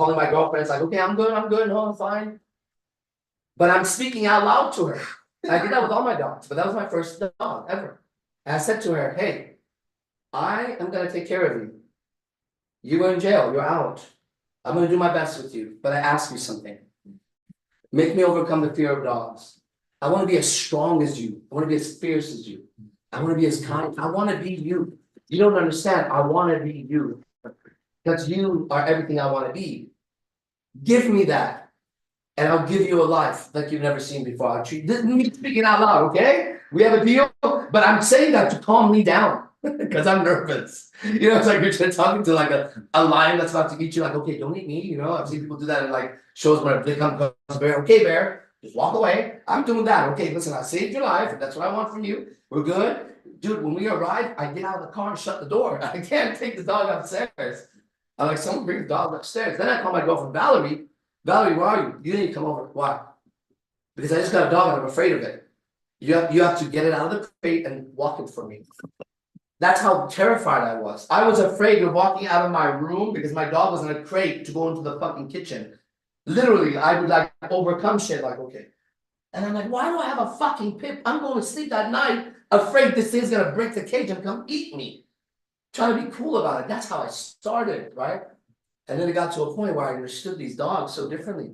calling my girlfriend. It's like, okay, I'm good, no, I'm fine. But I'm speaking out loud to her. I did that with all my dogs, but that was my first dog ever. And I said to her, hey, I am gonna take care of you. You were in jail, you're out. I'm gonna do my best with you, but I ask you something. Make me overcome the fear of dogs. I wanna be as strong as you. I wanna be as fierce as you. I wanna be as kind. I wanna be you. You don't understand. I wanna be you. Because you are everything I wanna be. Give me that. And I'll give you a life like you've never seen before. I'll treat this me speaking out loud, okay? We have a deal, but I'm saying that to calm me down because I'm nervous. You know, it's like you're talking to like a lion that's about to eat you, like, okay, don't eat me. You know, I've seen people do that in like shows where they come bear, okay, bear, just walk away. I'm doing that. Okay, listen, I saved your life. That's what I want from you. We're good. Dude, when we arrive, I get out of the car and shut the door. I can't take the dog upstairs. I'm like, someone bring the dog upstairs. Then I call my girlfriend Valerie. Valerie, where are you? You need to come over. Why? Because I just got a dog and I'm afraid of it. You have to get it out of the crate and walk it for me. That's how terrified I was. I was afraid of walking out of my room because my dog was in a crate to go into the fucking kitchen. Literally, I would like overcome shit like, okay. And I'm like, why do I have a fucking pip? I'm going to sleep that night afraid this thing's gonna break the cage and come eat me. Trying to be cool about it. That's how I started, right? And then it got to a point where I understood these dogs so differently.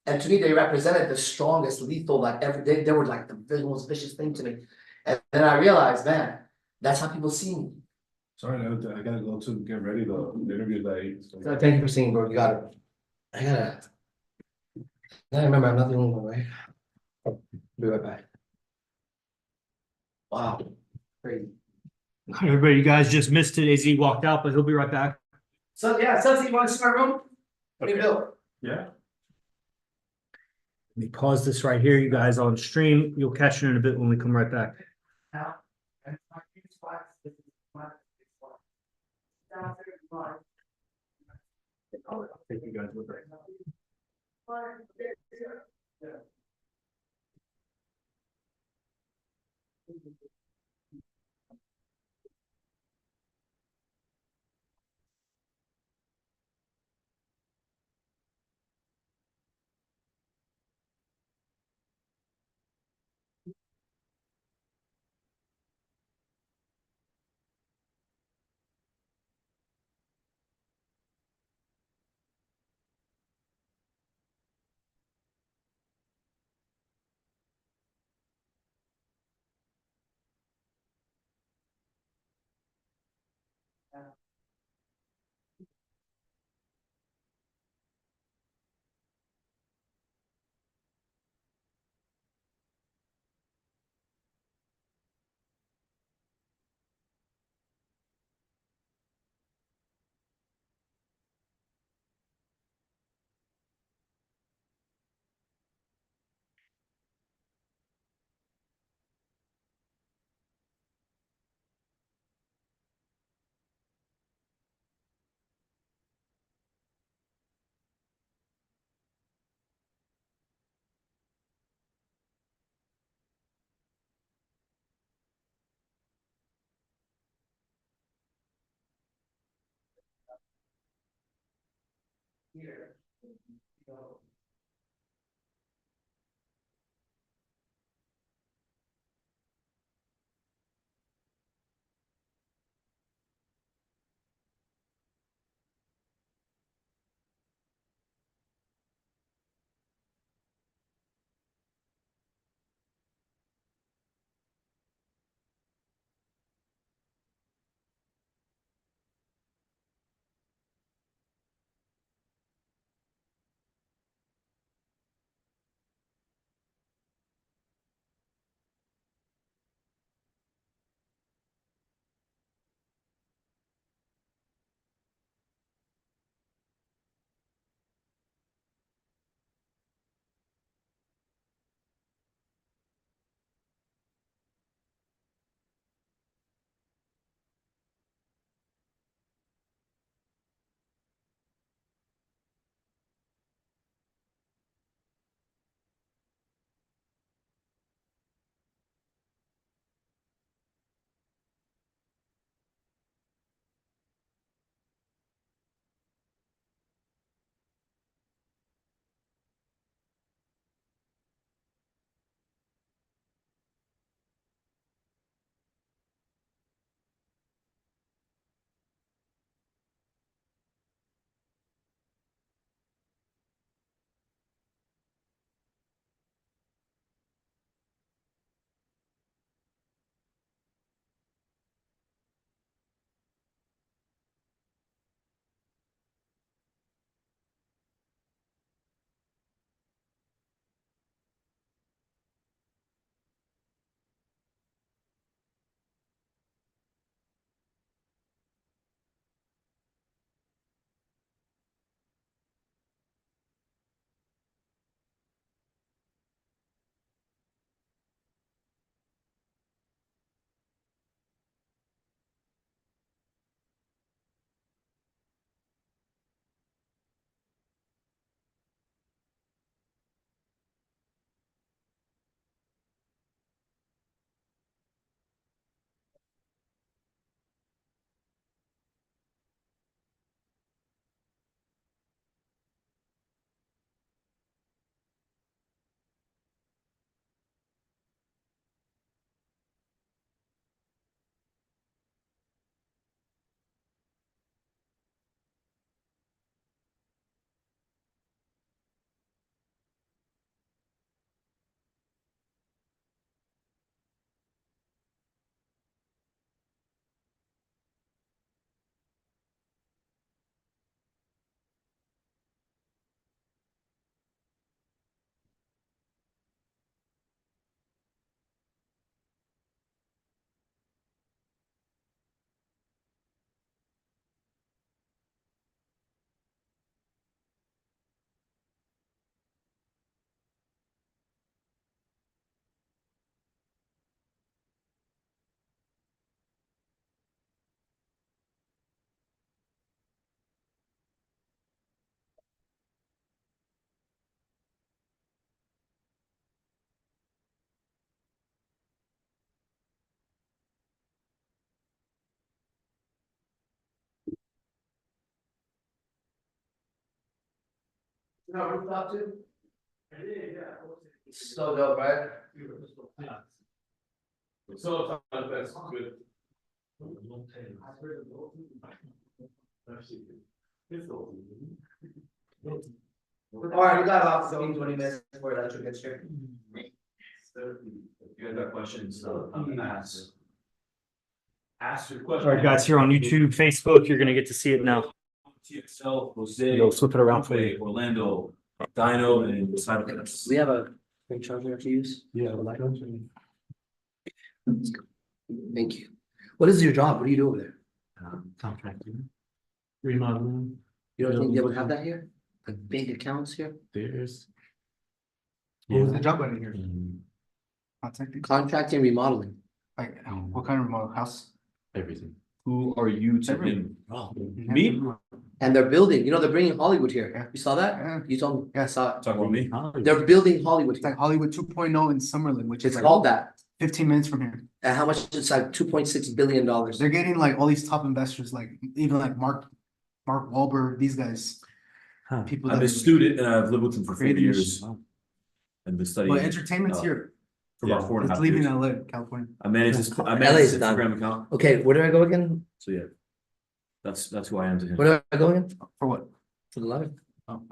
And to me, they represented the strongest, lethal, like they were like the most vicious thing to me. And then I realized, man, that's how people see me. Sorry, I gotta go to get ready the interview that I. So thank you for seeing, bro. You got it. I remember I'm not the only one, right? Be right back. Wow. Crazy. Everybody, you guys just missed it. AZ walked out, but he'll be right back. So yeah, Sudsy, you want to see my room? What do you build? Yeah. Let me pause this right here, you guys on stream. You'll catch it in a bit when we come right back. Thank you guys. Here. No, rooftop too? So dope, right? So that's good. Alright, we got about 20 minutes before electric gets here. You guys got questions, ask your question. All right, guys, here on YouTube, Facebook, you're gonna get to see it now. TXL, Jose. Yo, flip it around for me. Orlando, Dino, and Cyberpunk. We have a quick charger to use. Yeah. Thank you. What is your job? What do you do over there? Contracting. Remodeling. You don't think they would have that here? Like big accounts here? There's. What was the job under here? Mm, Contracting? Contracting, remodeling. Like, what kind of remote house? everything. Who are you to him? Me? And they're building, you know, they're bringing Hollywood here. Yeah. You saw that? Yeah. You told me. Yeah. I saw it. Talk about me? They're building Hollywood It's here. like Hollywood 2.0 in Summerlin, which is It's like called that. 15 minutes from here. And how much? It's like $2.6 billion. They're getting like all these top investors, like even like Mark Wahlberg, these guys. Huh. People I'm that a are student and I've lived with him for 4 creating this years shit. and been studying But entertainment's uh, here. for about 4.5 It's years. leaving LA, California. I manage this, I LA manage is this done. Instagram account, Okay, where do I go again? so yeah. That's who I am to him. Where do I go again? For what? For the live. Home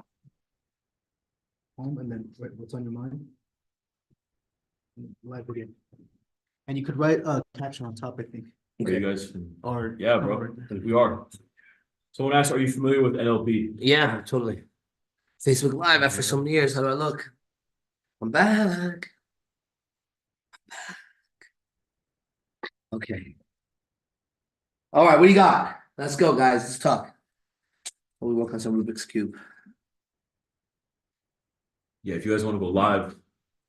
and then what's on your mind? Live again. And you could write a caption on top, I think. Are you guys? Or Yeah, bro, we are. Someone asked, are you familiar with NLP? Yeah, totally. Facebook Live after so many years. How do I look? I'm back. Okay. All right, what do you got? Let's go, guys. Let's talk. We work on some Rubik's Cube. Yeah, if you guys want to go live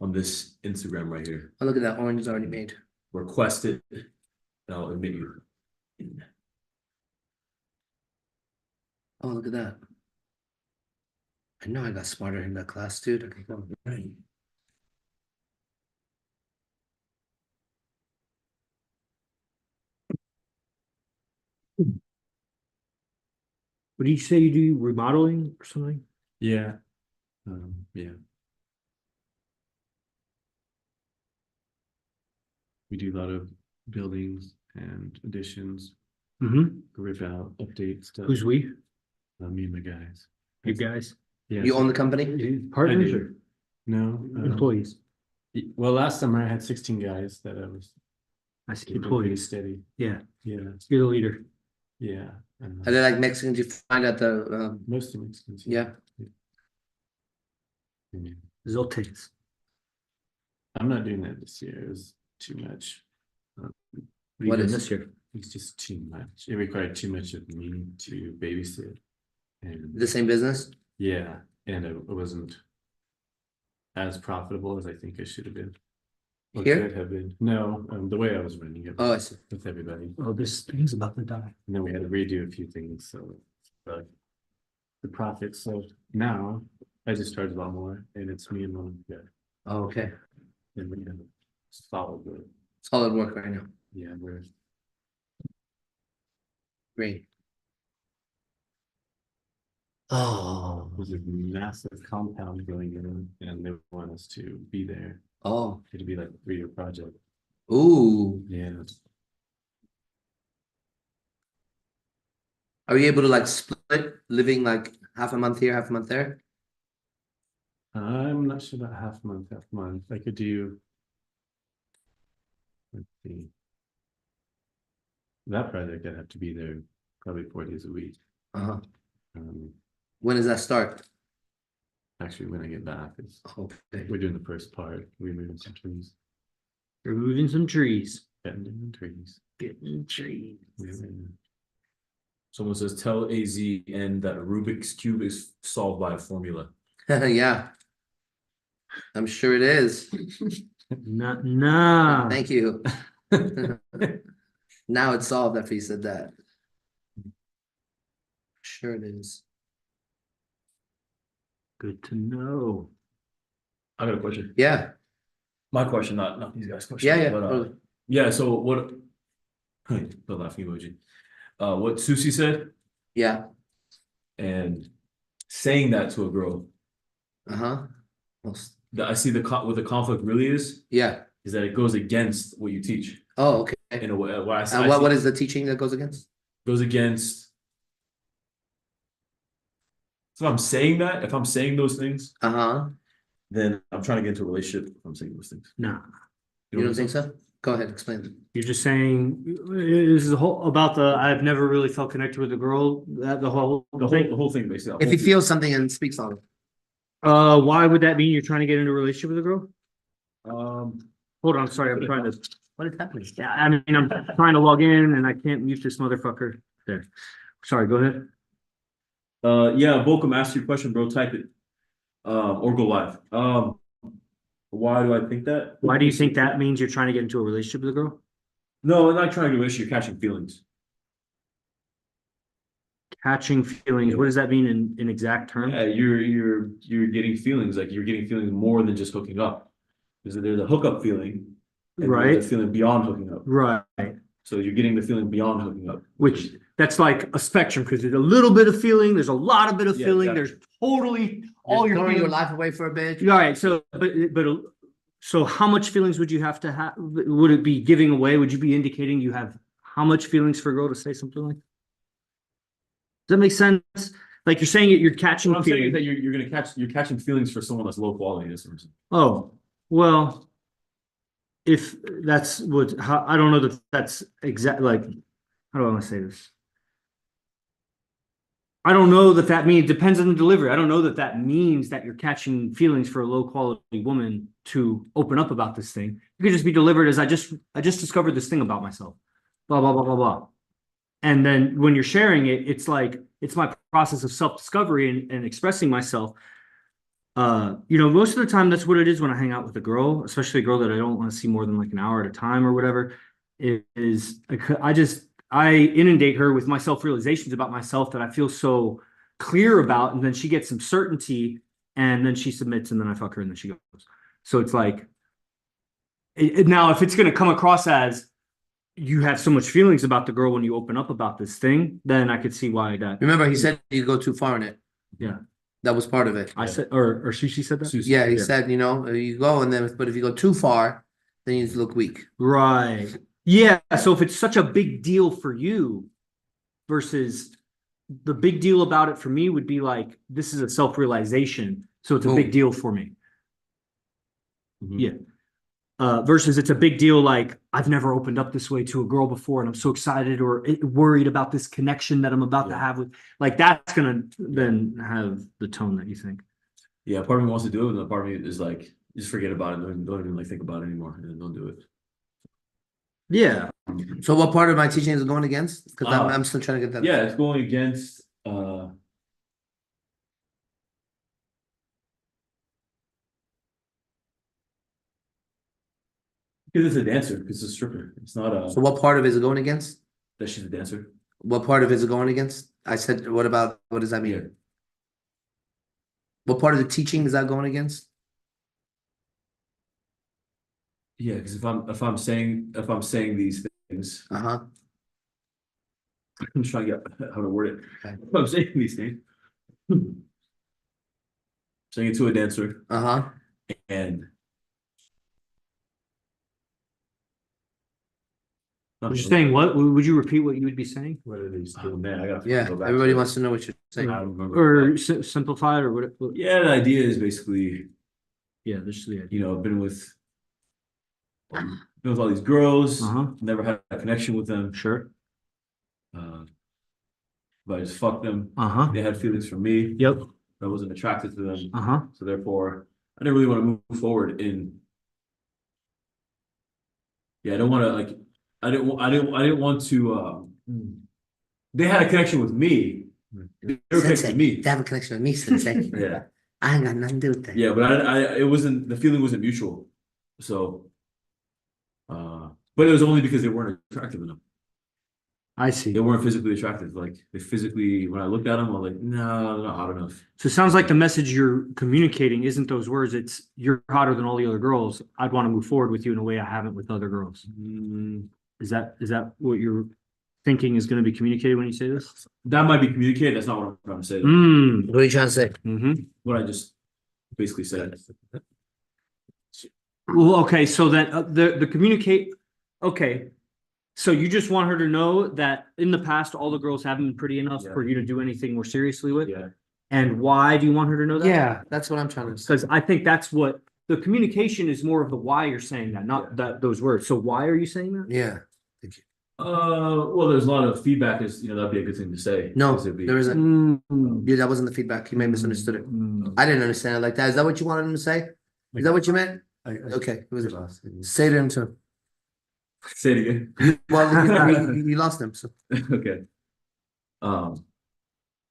on this Instagram right here, Oh, look at that. Orange is already made. request it and I'll admit you. Oh, look at that. I know I got smarter in that class, dude. Okay, go. Right. What did you say you do, remodeling or something? Yeah. Yeah. We do a lot of buildings and additions, Mm-hmm. rip out, update stuff. Who's we? Me and my guys. You guys? Yeah. You own the company? Partners I or do. No. employees? Well, last summer I had 16 guys that I was I see keeping pretty employees. steady. Yeah, Yeah. you're the leader. Yeah. Are they like Mexicans you find at the Most of Mexicans. yeah. Yeah. Zoltes. I'm not doing that this year. It was too much. What are What you doing is- this year? It's just too much. It required too much of me to babysit. And The same business? yeah, and it wasn't as profitable as I think it should have been. Or Here? could have been. No, the way I was running it Oh, I see. with everybody. Oh, this thing's about to die. And then we had to redo a few things, so the profit. So now I just charge a lot more and it's me and one guy. Oh, okay. And we have solid work. Solid work right now. Yeah, we're Great. Oh, there's a massive compound going in and they want us to be there. oh, It'd be like a 3-year project. ooh. Yeah. Are you able to like split living like half a month here, half a month there? I'm not sure about half month. I could do. Let's see. That project, I'd have to be there probably 4 days a week. Uh-huh. Um, When does that start? actually, when I get back, Okay. we're doing the first part. We're moving some trees, Removing some trees. bending trees. Getting trees. Yeah. Someone says, tell AZN that a Rubik's Cube is solved by a formula. Yeah. I'm sure it is. Nah. Thank you. Now it's solved after you said that. Sure it is. Good to know. I got a question. Yeah, My question, not these guys' question. yeah, yeah. but, totally. yeah, so what? The laughing emoji. What Susie said Yeah, and saying that to a girl Uh-huh. I see what the conflict really is Yeah. that it goes against what you teach Oh, okay. in a way. What I, And I what see is the teaching that goes against? goes against. So if I'm saying those things, Uh-huh. then I'm trying to get into a relationship. If I'm saying those things. No, You don't think so? Go ahead, explain. you're just saying, this is the whole, about the, I've never really felt connected with a girl, that the whole thing. The whole thing basically. If he feels something and speaks on it. Why would that mean you're trying to get into a relationship with a girl? Hold on, sorry, I'm trying to, What is happening? yeah, I mean, I'm trying to log in and I can't mute this motherfucker there. Sorry, go ahead. Yeah, Volcom, ask your question, bro. Type it. Or go live. Why do I think that? Why do you think that means you're trying to get into a relationship with a girl? No, I'm not trying to wish you're catching feelings. Catching feelings, what does that mean in exact terms? Yeah, you're getting feelings, like you're getting feelings more than just hooking up. There's a hookup feeling, and Right. there's a feeling beyond hooking up. Right, So you're getting the feeling beyond hooking up. which that's like a spectrum, because there's a little bit of feeling, there's a lot of bit of Yeah, feeling, exactly. there's totally all your Throwing your feelings. life away for a bitch. All right, so but so how much feelings would you have to have? Would it be giving away? Would you be indicating you have how much feelings for a girl to say something like? Does that make sense? Like you're saying it, you're catching What I'm saying is feelings. that you're catching feelings for someone that's low quality. That's what I'm saying. Oh, well, if that's what, how, I don't know that that's exact, like, how do I want to say this? I don't know that that means, depends on the delivery. I don't know that that means that you're catching feelings for a low quality woman to open up about this thing. You could just be delivered as I just discovered this thing about myself, blah, blah, blah, blah, blah. And then when you're sharing it, it's like, it's my process of self-discovery and expressing myself. Most of the time that's what it is when I hang out with a girl, especially a girl that I don't want to see more than like an hour at a time or whatever. I inundate her with my self-realizations about myself that I feel so clear about, and then she gets some certainty, and then she submits, and then I fuck her, and then she goes. So it's like, now if it's going to come across as you have so much feelings about the girl when you open up about this thing, then I could see why that. Remember, he said you go too far in it. Yeah. That was part of it. I said, or she said that? Susie. Yeah, he said, you go and then, but if you go too far, then you look weak. Right. Yeah. So if it's such a big deal for you versus the big deal about it for me would be like, this is a self-realization. So it's a big Boom. deal for me. Mhm. Yeah. Versus it's a big deal like I've never opened up this way to a girl before and I'm so excited or worried about this connection that I'm about to have with, like, that's gonna then have the tone that you think. Yeah, part of me wants to do it, and the part of me is like, just forget about it. Don't even like think about it anymore, and don't do it. Yeah. So what part of my teaching is it going against? Because Uh, I'm still trying to get that. Yeah, it's going against because it's a dancer, because it's a stripper. It's not So what part of it is it going against? that she's a dancer. What part of it is it going against? I said, what does that mean? Yeah. What part of the teaching is that going against? Yeah, because if I'm saying these things, Uh-huh. I'm just trying to get how to word it. Okay. If I'm saying these things, saying it to a dancer, Uh-huh. and You're saying what? Would you repeat what you would be saying? What are these doing there? I gotta Yeah, go back everybody to it. wants to know what you're I saying. don't remember. Or simplify it or what? Yeah, the idea is basically, Yeah, this is the idea. I've been with all these girls, Uh-huh. never had a connection with them. Sure. But I just fucked them. Uh-huh. They had feelings for me. Yep. I wasn't attracted to them. Uh-huh. So therefore, I didn't really want to move forward in. Yeah, I don't want to like. I didn't want to. They had a connection with me. They were connected to me. They have a connection with me, Sensei. Yeah, I ain't got nothing to do with that. yeah, but it wasn't. The feeling wasn't mutual. So. But it was only because they weren't attractive enough. I see. They weren't physically attractive. Like they physically, when I looked at them, I was like, no, they're not hot enough. So it sounds like the message you're communicating isn't those words. It's you're hotter than all the other girls. I'd want to move forward with you in a way I haven't with other girls. Is that what you're thinking is going to be communicated when you say this? That might be communicated. That's not what I'm trying to say. What are you trying to say? Mm-hmm. What I just basically said. Well, okay, so then the communicate, okay. So you just want her to know that in the past, all the girls haven't been pretty enough for you to do anything more seriously with? Yeah. And why do you want her to know that? Yeah, that's what I'm trying to say. Because I think that's what, the communication is more of the why you're saying that, not that those words. So why are you saying that? Yeah, Well, there's a lot of feedback is, that'd be a good thing to say. no, 'cause it'd be- there isn't. Mm. Yeah, that wasn't the feedback. You may have misunderstood it. Mm. I didn't understand it like that. Is that what you wanted him to say? Is that what you meant? Okay, it was say to him too. Say it again. Well, you lost him, so. Okay.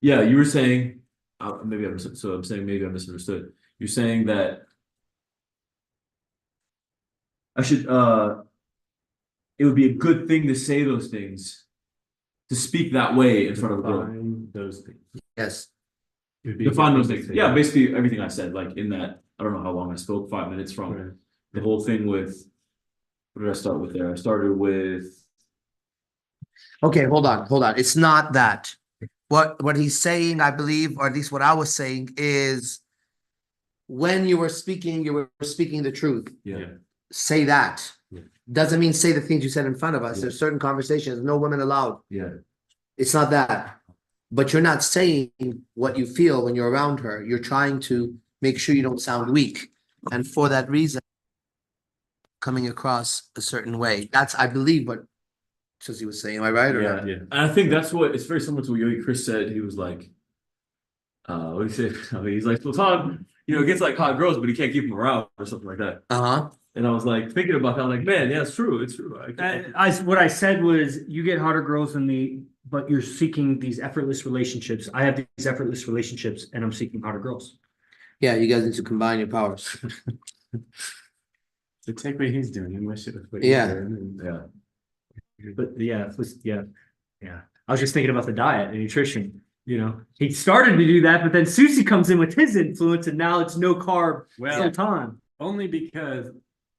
Yeah, you were saying, maybe I so I'm saying maybe I misunderstood. You're saying that I should, it would be a good thing to say those things, to speak that way in front of a girl. Define those things. Yes, It'd be a Define good those thing to things. say. Yeah, basically everything I said, like in that, I don't know how long I spoke, 5 minutes from Right. the whole thing with, what did I start with there? I started with, okay, hold on. It's not that. What he's saying, I believe, or at least what I was saying is when you were speaking the truth. yeah, Say that. Yeah. Doesn't mean say the things you said in front of us. There's certain conversations, no women allowed. yeah, It's not that. But you're not saying what you feel when you're around her. You're trying to make sure you don't sound weak. And for that reason, coming across a certain way. That's, I believe, what Susie was saying. Am I right or yeah, not? yeah. And I think that's what, it's very similar to what Yogi Chris said. He was like, what did he say? I mean, he's like, Sultan, gets like hot girls, but he can't keep them around or something like that. Uh-huh. And I was like thinking about that, I'm like, man, yeah, it's true. What I said was you get hotter girls but you're seeking these effortless relationships. I have these effortless relationships and I'm seeking hotter girls. Yeah, you guys need to combine your powers. So take what he's doing and wish it with what Yeah. you're doing. Yeah. But yeah. I was just thinking about the diet and nutrition. He started to do that, but then Susie comes in with his influence, and now it's no carb Sultan. Only because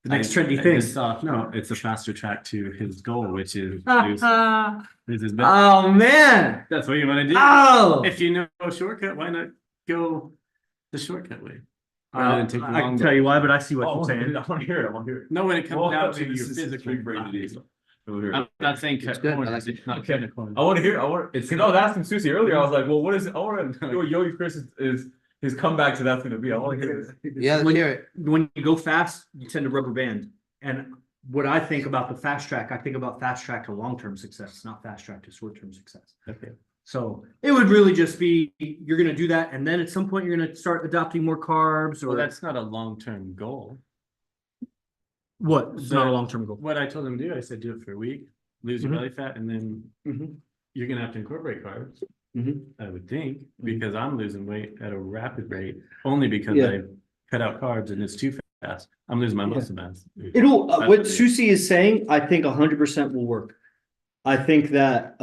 The next I trendy thing. just saw, no, it's a faster track to his goal, which is Oh lose his belly. man! That's what you want to do. Oh, If you know a shortcut, why not go the shortcut way? Rather than take the I long can tell you why, but I see Oh, what I you're want saying. to hear it. I want to hear it. No, when it comes down to your this is physical big brain body. disease. I wanna hear it. I'm not saying It's cut good, I corners, like it's not Okay. cutting corners. I want to hear. Because I was asking Susie earlier. I was like, "Well, what is it? I want to know what Yogi Chris is his comeback to that's going to be." I want to hear this. Yeah, let me hear it. When you go fast, you tend to rubber band. And what I think about the fast track, I think about fast track to long-term success, not fast track to short-term success. Okay. So it would really just be, you're gonna do that, and then at some point you're gonna start adopting more carbs, Well, or that's not a long-term goal. what? It's not a long-term goal. What I told him to do, I said, do it for a week, lose your Mhm. belly fat, and then Mhm. you're gonna have to incorporate carbs. Mhm. I would think, because I'm losing weight at a rapid rate, only because Yeah. I cut out carbs and it's too fast. I'm losing my Yeah. muscle mass. It'll, That's what what it is. Susie is saying, I think 100% will work. I think that,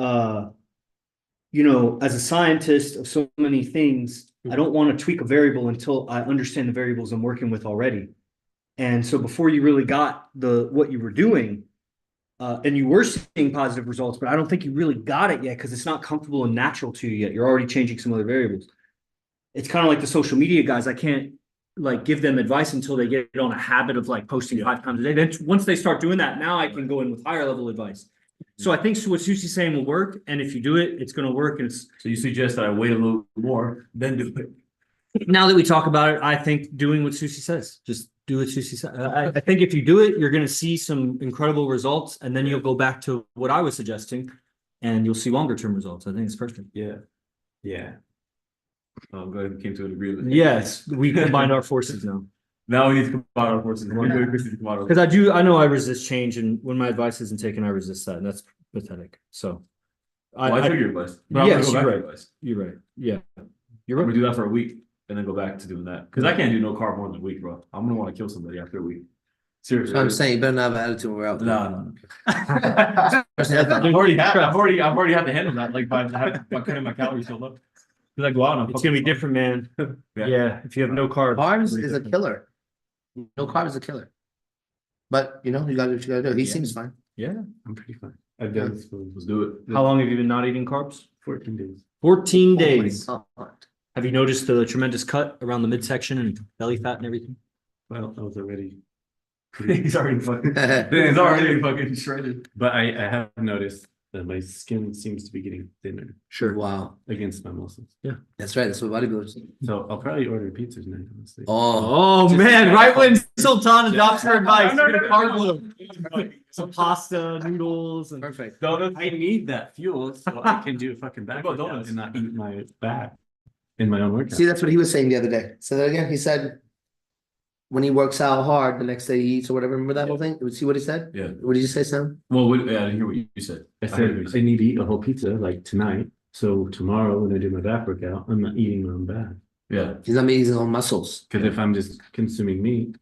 as a scientist of so many things, I don't want to tweak a variable until I understand the variables I'm working with already. And so before you really got what you were doing, and you were seeing positive results, but I don't think you really got it yet because it's not comfortable and natural to you yet. You're already changing some other variables. It's kind of like the social media guys. I can't give them advice until they get on a habit of posting 5 times a day. Then once they start doing that, now I can go in with higher level advice. So I think what Susie's saying will work, and if you do it, it's going to work. And it's So you suggest that I wait a little more, then do it. now that we talk about it, I think doing what Susie says, just do what Susie says. I think if you do it, you're going to see some incredible results, and then you'll go back to what I was suggesting, and you'll see longer term results. I think it's perfect. Yeah. Oh, I'm glad we came to an agreement. Yes, we combined our forces now. Now we need to combine our forces. Yogi Chris needs to combine our Because I know I resist change, and when my advice isn't taken, I resist that, and that's pathetic. So, Well, I took your advice. But Yes, I'm gonna go back you're to right. your advice. you're right. Yeah, you're I'm gonna right. do that for a week and then go back to doing that. Because I can't do no carb more than a week, bro. I'm gonna want to kill somebody after a week. Seriously. So I'm saying you better not have an attitude when we're out. No. Personally, I've already had to handle that, like by cutting my calories so low. Because I go out and It's gonna be different, man. Yeah. Yeah, if you have no carbs. Carbs it's is a different. killer. No carbs is a killer. But you gotta do what you gotta do. He Yeah. seems fine. Yeah. I'm pretty fine. I've done this for Let's do it. How long have you been not eating carbs? 14 days. 14 Oh my days. God. Have you noticed the tremendous cut around the midsection and belly fat and everything? Well, I was already, He's already fucking. He's already fucking shredded. but I have noticed that my skin seems to be getting thinner Wow, against my muscles. that's right. That's what bodybuilders do. So I'll probably order pizzas now, honestly. Oh, Oh man, right when Sultan adopts her advice, No, you're no, gonna no, carb no. load. Some pasta, noodles, and perfect. Donuts. I need that fuel so I can do a fucking back What about workout donuts? and not eat my back in my own workout. See, that's what he was saying the other day. Say that again. He said when he works out hard, the next day he eats or whatever. Remember that whole thing? See what he said? Yeah. What did you say, Sam? Well, yeah, I didn't hear what you said. I heard said what you I need to eat a whole pizza like tonight. So tomorrow when I do my back workout, I'm not eating my own back. Yeah. He's not making his own muscles. Because if I'm just consuming meat,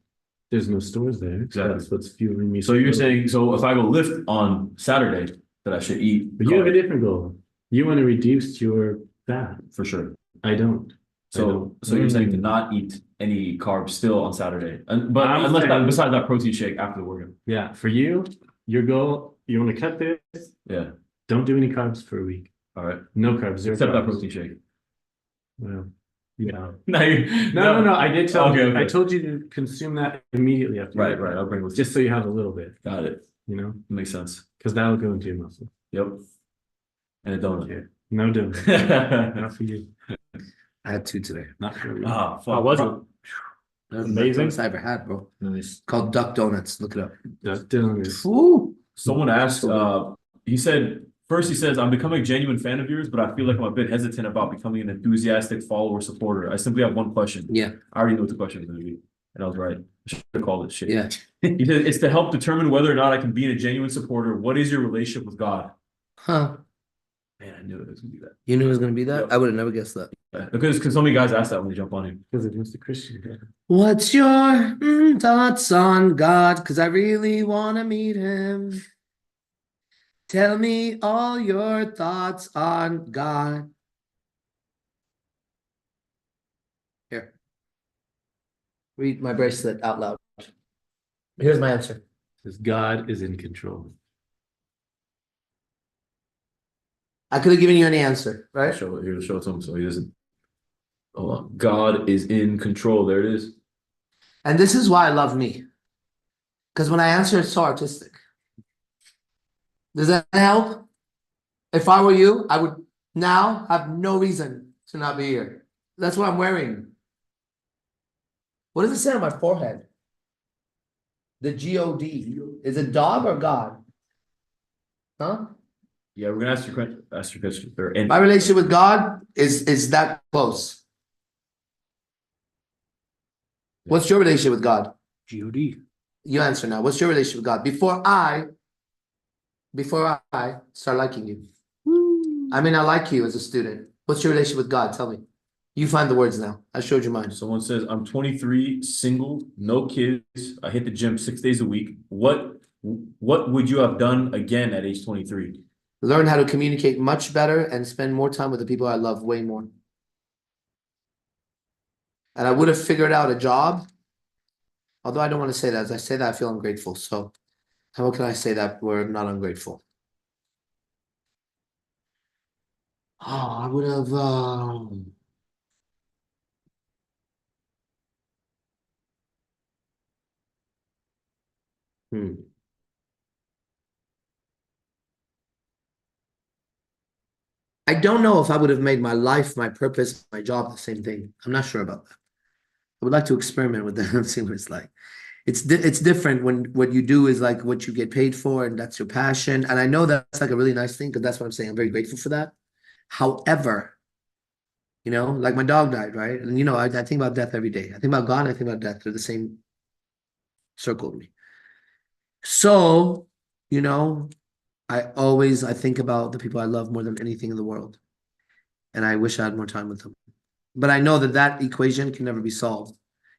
there's no stores there. Exactly. That's what's fueling me. So you're saying, so if I go lift on Saturday, that I should eat. But you have a carbs? different goal. You want to reduce your fat. For sure. I don't. So you're saying to not eat any carbs still on Saturday, but I'm unless that, saying- besides that protein shake after the workout. Yeah, for you, your goal, you want to cut this, Yeah. don't do any carbs for a week. All right. No carbs, zero Except that carbs. protein shake. Well, yeah. No, No, I did tell Okay, you, okay. I told you to consume that immediately after. Right, your right. I'll workout, bring it with just so you have a little bit, Got it. you know, Makes sense. because that'll go into your muscle. Yep. And a donut. Yeah. No donut, not for you, I had two today. not for you. Ah, fuck. How was it? That's Amazing. the best I ever had, bro. Nice. Called Duck Donuts. Look it up. That donut. Ooh. Someone asked, he said, first he says, I'm becoming a genuine fan of yours, but I feel like I'm a bit hesitant about becoming an enthusiastic follower supporter. I simply have one question. Yeah, I already know what the question was going to be. And I was right. I should have called it shit. yeah. He said, it's to help determine whether or not I can be a genuine supporter. What is your relationship with God? Huh. Man, I knew it was going to be that. You knew it was gonna be that? Yep. I would have never guessed that. Yeah, because so many guys ask that when they jump on him. Because it was the Christian guy. What's your thoughts on God? Because I really want to meet him. Tell me all your thoughts on God. Here. Read my bracelet out loud. Here's my answer. Because God is in control. I could have given you any answer, right? Show it to him so he doesn't. Hold on. God is in control. There it is. And this is why I love me. Because when I answer, it's so artistic. Does that help? If I were you, I would now have no reason to not be here. That's what I'm wearing. What does it say on my forehead? The G-O-D. Is it dog or God? Huh? Yeah, we're gonna ask your question. And My relationship with God is that close. What's your relationship with God? G-O-D. You answer now. What's your relationship with God? Before I start liking you. I may not like you as a student. What's your relationship with God? Tell me. You find the words now. I showed you mine. someone says, I'm 23, single, no kids. I hit the gym 6 days a week. What would you have done again at age 23? Learn how to communicate much better and spend more time with the people I love way more. And I would have figured out a job. Although I don't want to say that. As I say that, I feel ungrateful. So how can I say that we're not ungrateful? Oh, I would have I don't know if I would have made my life, my purpose, my job the same thing. I'm not sure about that. I would like to experiment with that and see what it's like. It's different when what you do is like what you get paid for and that's your passion. And I know that's like a really nice thing because that's what I'm saying. I'm very grateful for that. However, you know, like my dog died, right? And you know, I think about death every day. I think about God and I think about death. They're the same circle to me. So, you know, I think about the people I love more than anything in the world. And I wish I had more time with them. But I know that that equation can never be solved.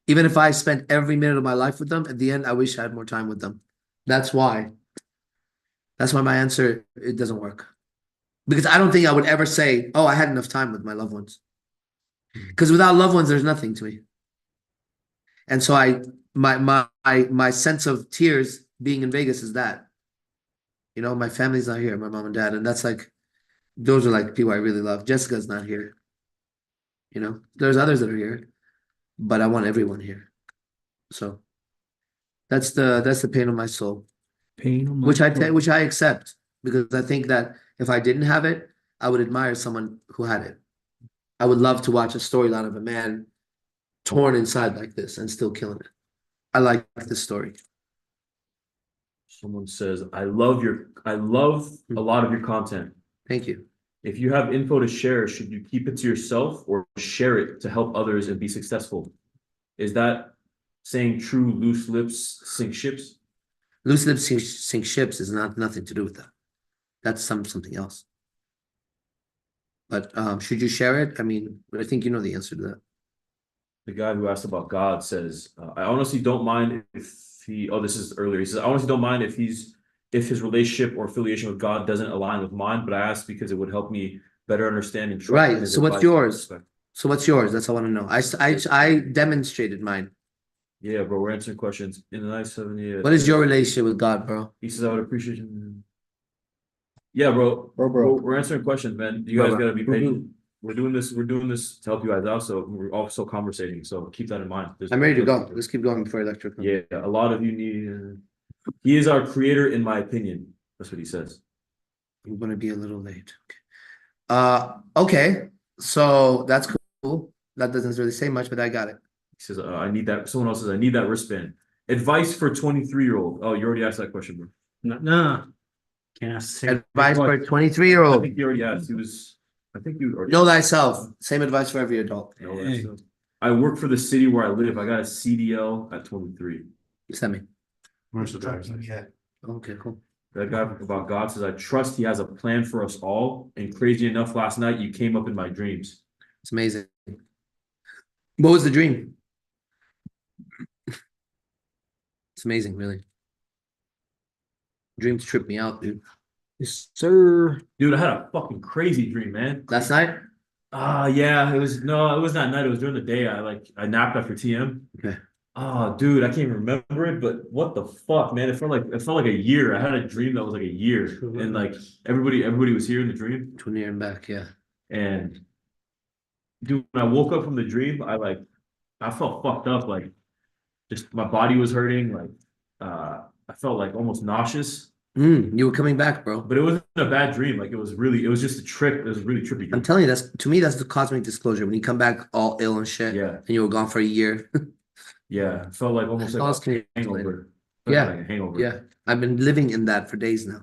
Even if I spent every minute of my life with them, at the end, I wish I had more time with them. That's why my answer, it doesn't work. Because I don't think I would ever say, oh, I had enough time with my loved ones. Because without loved ones, there's nothing to me. And so my sense of tears being in Vegas is that. You know, my family's not here, my mom and dad. And that's like, those are like people I really love. Jessica's not here. you know, there's others that are here, but I want everyone here. So that's the pain of my soul, Pain on my which soul. which I accept because I think that if I didn't have it, I would admire someone who had it. I would love to watch a storyline of a man torn inside like this and still killing it. I like this story. Someone says, I love a lot of your content. Thank you. If you have info to share, should you keep it to yourself or share it to help others and be successful? Is that saying true loose lips sink ships? Loose lips sink ships is nothing to do with that. That's something else. But should you share it? I mean, I think you know the answer to that. The guy who asked about God says, I honestly don't mind if this is earlier. He says, I honestly don't mind if his relationship or affiliation with God doesn't align with mine, but I ask because it would help me better understand and trust Right. his So what's advice. yours? So what's yours? That's all I want to know. I demonstrated mine. Yeah, bro, we're answering questions in the nice 7 years. What is your relationship with God, bro? He says, I would appreciate you. Yeah, bro. We're answering questions, man. You guys gotta be patient. We're doing this to help you guys out. So we're also conversating. So keep that in mind. I'm ready to go. Let's keep going before electric. Yeah, a lot of you need. He is our creator, in my opinion. That's what he says. I'm gonna be a little late. Okay. So that's cool. That doesn't really say much, but I got it. He says, I need that. Someone else says, I need that wristband. Advice for 23-year-old. Oh, you already asked that question, bro. No. Can't ask the same. Advice for a I 23-year-old. think you already asked. I think you already Know thyself. Same advice for every adult. know that stuff. I work for the city where I live. I got a CDL at 23. Send me. Commercial driver's license. Yeah. Okay, cool. That guy about God says, I trust he has a plan for us all. And crazy enough, last night you came up in my dreams. It's amazing. What was the dream? It's amazing, really. Dreams trip me out, dude. Yes, sir. Dude, I had a fucking crazy dream, man. Last night? Yeah, it was not night, it was during the day. I napped after TM. Okay. Oh, dude, I can't remember it, but what the fuck, man? It felt like a year. I had a dream that was like a year. And like everybody was here in the dream. 20 year and back, yeah. And dude, when I woke up from the dream, I felt fucked up, like just my body was hurting, like I felt like almost nauseous. You were coming back, bro. But it wasn't a bad dream. Like it was just a trip. It was a really trippy I'm dream. telling you, to me, that's the cosmic disclosure. When you come back all ill and shit, Yeah. and you were gone for a year. Yeah. It felt like almost How else like can a you explain it? hangover. Yeah. Like a hangover. Yeah. I've been living in that for days now.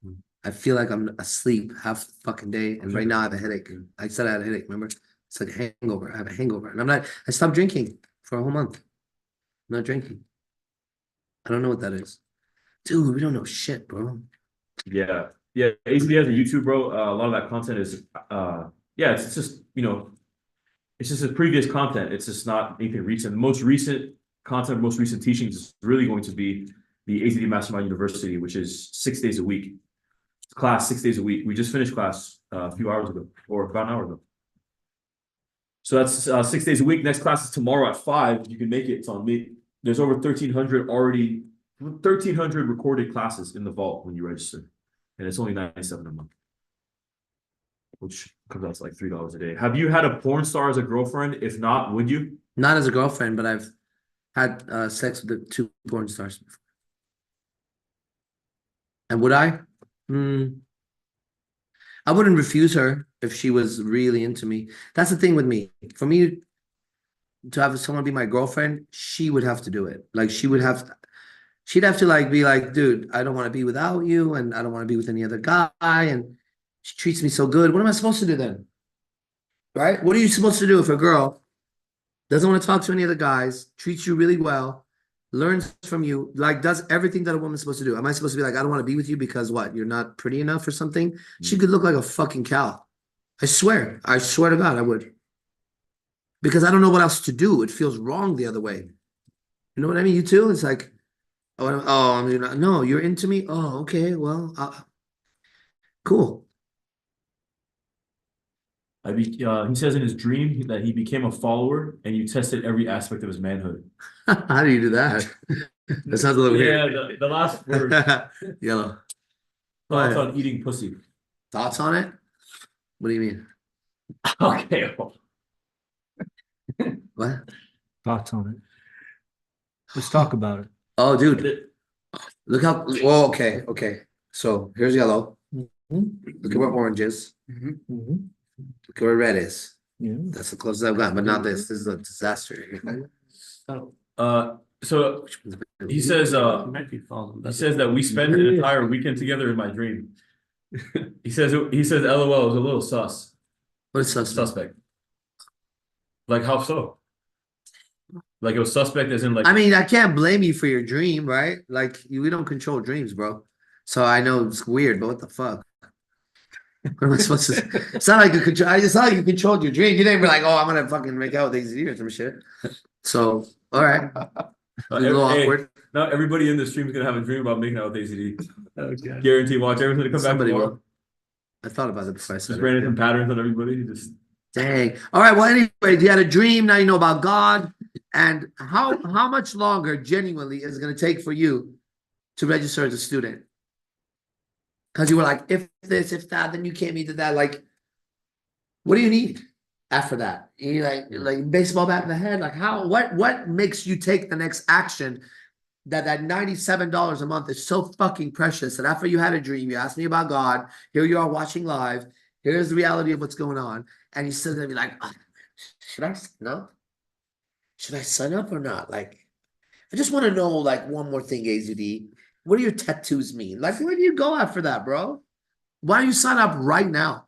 Hmm. I feel like I'm asleep half the fucking day. And right now I have a headache. I said I had a headache, remember? It's like a hangover. I have a hangover. And I stopped drinking for a whole month. I'm not drinking. I don't know what that is. Dude, we don't know shit, bro. Yeah. Yeah. ACD has a YouTube, bro. A lot of that content is it's just, it's just a previous content. It's just not anything recent. The most recent content, most recent teachings is really going to be the ACD Mastermind University, which is 6 days a week. Class 6 days a week. We just finished class a few hours ago, or about an hour ago. So that's 6 days a week. Next class is tomorrow at 5. You can make it. It's on me. There's over 1,300 recorded classes in the vault when you register. And it's only $97 a month, which comes out to like $3 a day. Have you had a porn star as a girlfriend? If not, would you? Not as a girlfriend, but I've had sex with the 2 porn stars before. And would I? I wouldn't refuse her if she was really into me. That's the thing with me. For me to have someone be my girlfriend, she would have to do it. Like she'd have to like be like, dude, I don't want to be without you, and I don't want to be with any other guy, and she treats me so good. What am I supposed to do then? Right? What are you supposed to do if a girl doesn't want to talk to any other guys, treats you really well, learns from you, like does everything that a woman's supposed to do? Am I supposed to be like, I don't want to be with you because what? You're not pretty enough or something? She could look like a fucking cow. I swear to God, I would. Because I don't know what else to do. It feels wrong the other way. You know what I mean? You too? It's like, no, you're into me? Oh, okay, well, cool. He says in his dream that he became a follower and you tested every aspect of his manhood. How do you do that? That sounds a little weird. Yeah, the last word. Yellow. Thoughts on eating pussy. Thoughts on it? What do you mean? Okay. What? Thoughts on it? Let's talk about it. Oh, dude, look how, oh, okay. So here's yellow. Look at where orange is. Mhm. Look at where red is. That's the closest I've gotten, but not this. This is a disaster. So he says that we spent an entire weekend together in my dream. He says LOL, it was a little sus. What is suspect? Suspect. Like how so? Like it was suspect as in like I mean, I can't blame you for your dream, right? Like we don't control dreams, bro. So I know it's weird, but what the fuck? What am I supposed to? It's not like you control. It's not like you controlled your dream. You didn't be like, oh, I'm gonna fucking make out with AZD or some shit. So, all right, a little hey, awkward. now everybody in the stream is gonna have a dream about making out with AZD. Guarantee. Watch everything to come Somebody back. will. I thought about it before I said Just it. ran into patterns on everybody. Just Dang. All right. Well, anyway, you had a dream. Now you know about God. And how much longer genuinely is it going to take for you to register as a student? Because you were like, if this, if that, then you can't meet that. Like, what do you need after that? You like baseball bat in the head. Like how? What makes you take the next action? That $97 a month is so fucking precious. And after you had a dream, you asked me about God. Here you are watching live. Here's the reality of what's going on. And you still gonna be like, oh, should I sign up? Should I sign up or not? Like, I just want to know, like, one more thing, AZD. What do your tattoos mean? Like, where do you go after that, bro? Why don't you sign up right now?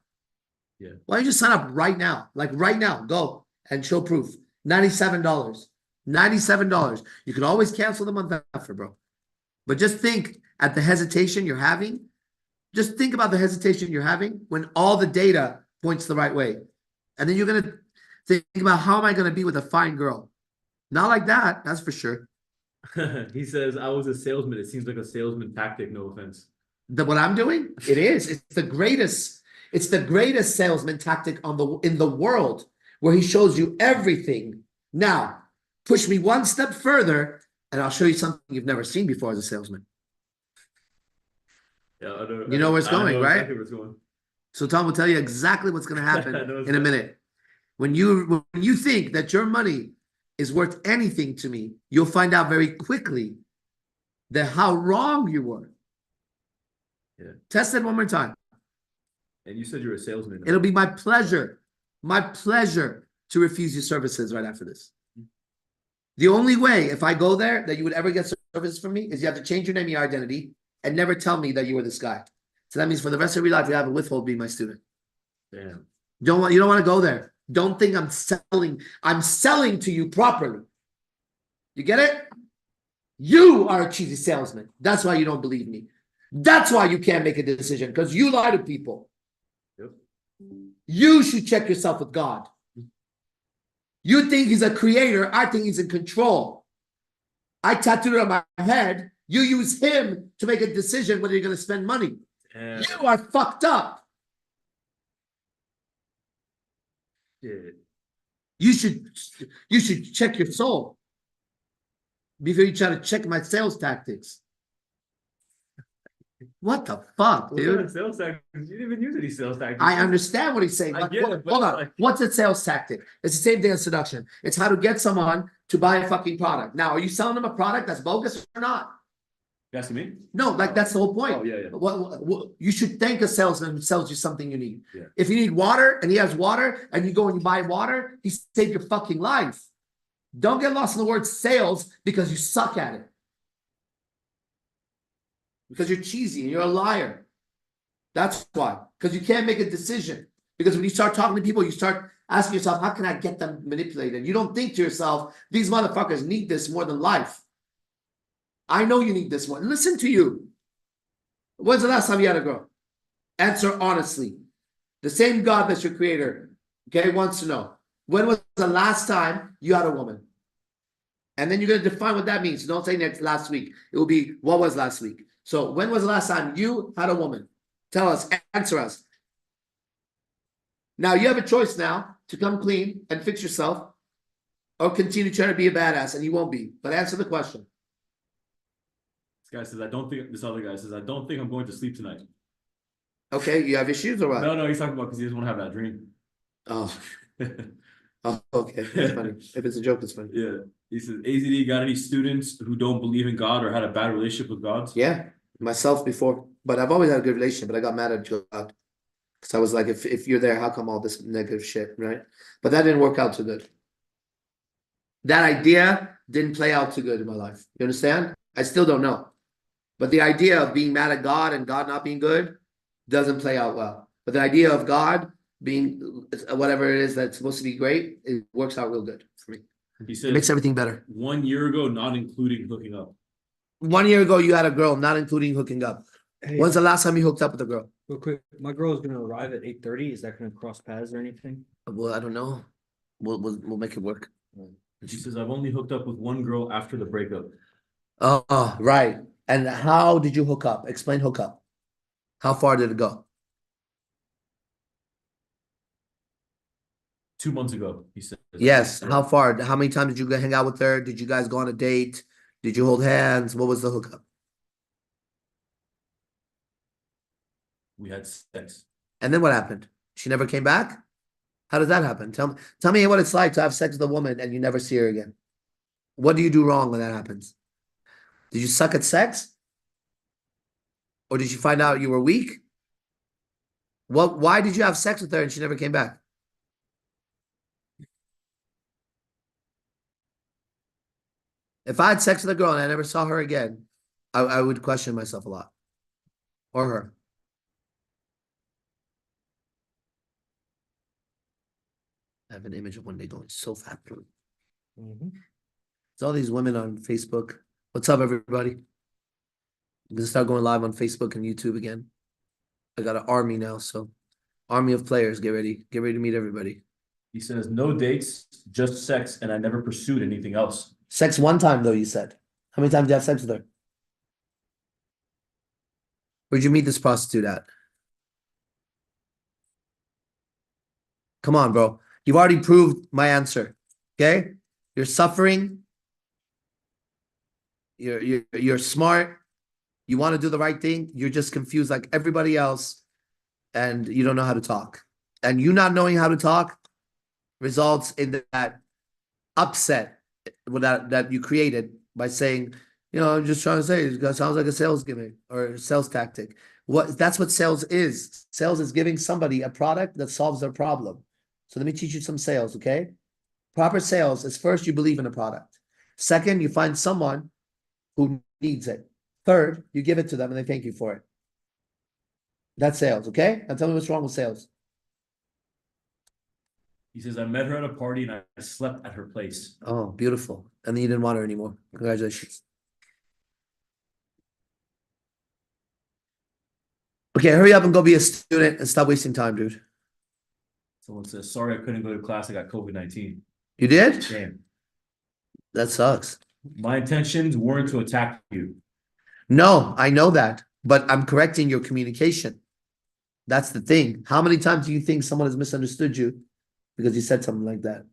Yeah. Why don't you sign up right now? Like right now, go and show proof. $97. $97. You can always cancel the month after, bro. But just think at the hesitation you're having. Just think about the hesitation you're having when all the data points the right way. And then you're going to think about how am I going to be with a fine girl? Not like that, that's for sure. he says I was a salesman. It seems like a salesman tactic, no offense. What I'm doing, it is. It's the greatest salesman tactic in the world, where he shows you everything. Now, push me one step further, and I'll show you something you've never seen before as a salesman. Yeah, I know, You know where it's going, right? Exactly where it's going. So Tom will tell you exactly what's going to happen in a minute. When you think that your money is worth anything to me, you'll find out very quickly that how wrong you were. Yeah. Test it one more time. And you said you're a salesman. It'll be my pleasure to refuse your services right after this. The only way, if I go there, that you would ever get services from me is you have to change your name, your identity, and never tell me that you were this guy. So that means for the rest of your life, you have a withhold being my student. Damn. You don't want to go there. Don't think I'm selling. I'm selling to you properly. You get it? You are a cheesy salesman. That's why you don't believe me. That's why you can't make a decision, because you lie to people. Yep. You should check yourself with God. You think he's a creator. I think he's in control. I tattooed it on my head. You use him to make a decision whether you're going to spend money. You are fucked up. Shit. You should check your soul before you try to check my sales tactics. What the fuck, What dude? kind of sales tactics? You didn't even use any sales tactics. I understand what he's saying. I Like, get it, but hold on. like- What's a sales tactic? It's the same thing as seduction. It's how to get someone to buy a fucking product. Now, are you selling them a product that's bogus or not? You asking me? No, like that's the whole point. Oh, yeah, yeah. What you should thank a salesman who sells you something you need. Yeah. If you need water and he has water and you go and you buy water, he saved your fucking life. Don't get lost in the word sales because you suck at it. Because you're cheesy and you're a liar. That's why. Because you can't make a decision. Because when you start talking to people, you start asking yourself, how can I get them manipulated? You don't think to yourself, these motherfuckers need this more than life. I know you need this one. Listen to you. When's the last time you had a girl? Answer honestly. The same God that's your creator, okay, wants to know. When was the last time you had a woman? And then you're going to define what that means. Don't say last week. It will be, what was last week? So when was the last time you had a woman? Tell us, answer us. Now you have a choice now to come clean and fix yourself or continue trying to be a badass, and you won't be. But answer the question. This guy says, this other guy says, I don't think I'm going to sleep tonight. Okay, you have issues or what? No, he's talking about because he doesn't want to have that dream. Oh, Oh, okay, that's funny. If it's a joke, it's funny. Yeah, he says, AZD, got any students who don't believe in God or had a bad relationship with God? Yeah, myself before, but I've always had a good relationship, but I got mad at God. Cause I was like, if you're there, how come all this negative shit, right? But that didn't work out too good. That idea didn't play out too good in my life. You understand? I still don't know. But the idea of being mad at God and God not being good doesn't play out well. But the idea of God being whatever it is that's supposed to be great, it works out real good for me. He It makes says, everything better. 1 year ago, not including hooking up. 1 year ago, you had a girl, not including hooking up. Hey, When's the last time you hooked up with a girl? real quick, my girl's gonna arrive at 8:30. Is that gonna cross paths or anything? Well, I don't know. We'll make it work. He says, I've only hooked up with one girl after the breakup. Oh, right. And how did you hook up? Explain hook up. How far did it go? 2 months ago, he said. Yes. How far? How many times did you go hang out with her? Did you guys go on a date? Did you hold hands? What was the hookup? We had sex. And then what happened? She never came back? How does that happen? Tell me what it's like to have sex with a woman and you never see her again. What do you do wrong when that happens? Did you suck at sex? Or did you find out you were weak? Why did you have sex with her and she never came back? If I had sex with a girl and I never saw her again, I would question myself a lot. Or her. I have an image of one day going so fast. It's all these women on Facebook. What's up, everybody? I'm gonna start going live on Facebook and YouTube again. I got an army now, so army of players. Get ready. Get ready to meet everybody. He says, no dates, just sex, and I never pursued anything else. Sex one time, though, you said. How many times did you have sex with her? Where'd you meet this prostitute at? Come on, bro. You've already proved my answer. Okay? You're suffering. You're smart. You want to do the right thing. You're just confused like everybody else, and you don't know how to talk. And you not knowing how to talk results in that upset that you created by saying, I'm just trying to say it sounds like a sales gimmick or a sales tactic. That's what sales is. Sales is giving somebody a product that solves their problem. So let me teach you some sales, okay? Proper sales is first you believe in a product. Second, you find someone who needs it. Third, you give it to them and they thank you for it. That's sales, okay? Now tell me what's wrong with sales. He says, I met her at a party and I slept at her place. Oh, beautiful. And then you didn't want her anymore. Congratulations. Okay, hurry up and go be a student and stop wasting time, dude. Someone says, sorry, I couldn't go to class. I got COVID-19. You did? Damn. That sucks. My intentions weren't to attack you. No, I know that, but I'm correcting your communication. That's the thing. How many times do you think someone has misunderstood you because you said something like that?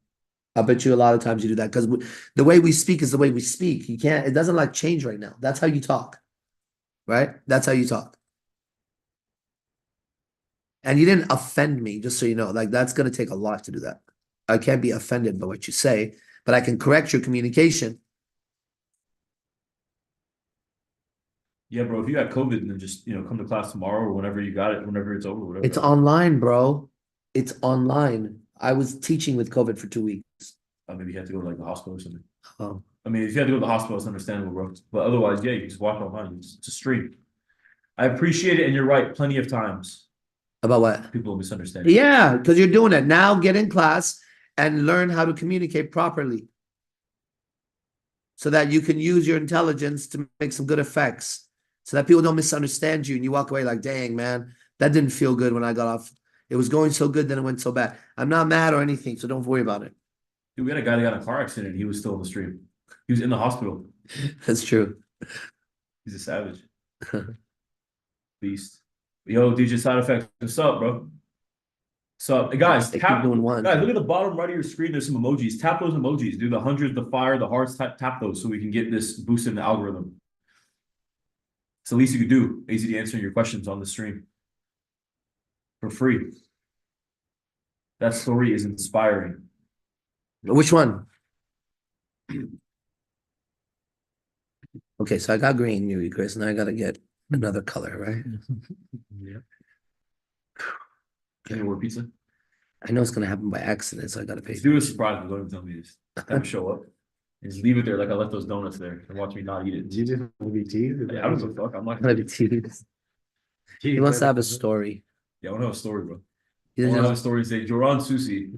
I bet you a lot of times you do that because the way we speak is the way we speak. It doesn't like change right now. That's how you talk, right? That's how you talk. And you didn't offend me, just so you know. Like, that's going to take a lot to do that. I can't be offended by what you say, but I can correct your communication. Yeah, bro, if you got COVID, then just, come to class tomorrow or whenever you got it, whenever it's over, whatever. It's online, bro. It's online. I was teaching with COVID for 2 weeks. Maybe you have to go to like the hospital or something. Oh. I mean, if you have to go to the hospital, it's understandable, bro. But otherwise, yeah, you can just watch online. It's a stream. I appreciate it, and you're right. Plenty of times About what? people misunderstand. Yeah, because you're doing it. Now get in class and learn how to communicate properly so that you can use your intelligence to make some good effects so that people don't misunderstand you and you walk away like, dang, man, that didn't feel good when I got off. It was going so good, then it went so bad. I'm not mad or anything, so don't worry about it. Dude, we had a guy that got in a car accident. He was still on the stream. He was in the hospital. That's true. He's a savage. Beast. Yo, DJ Side Effects. What's up, bro? What's up? Hey, guys, They keep doing one. guys, look at the bottom right of your screen. There's some emojis. Tap those emojis. Do the hundreds, the fire, the hearts. Tap those so we can get this boosted in the algorithm. It's the least you could do. AZD answering your questions on the stream. For free. That story is inspiring. Which one? Okay, so I got green, you, Chris, now I gotta get another color, right? Yeah. Any more pizza? I know it's gonna happen by accident, so I gotta pay. Let's do a surprise, but don't even tell me this. Have him show up. And just leave it there like I left those donuts there and watch me not eat it. Did you just want to be teased? I don't give a fuck. I'm not Gotta gonna be teased. He wants to have a story. Yeah, I wanna have a story, bro. He I doesn't wanna have know- a story say Joran Susi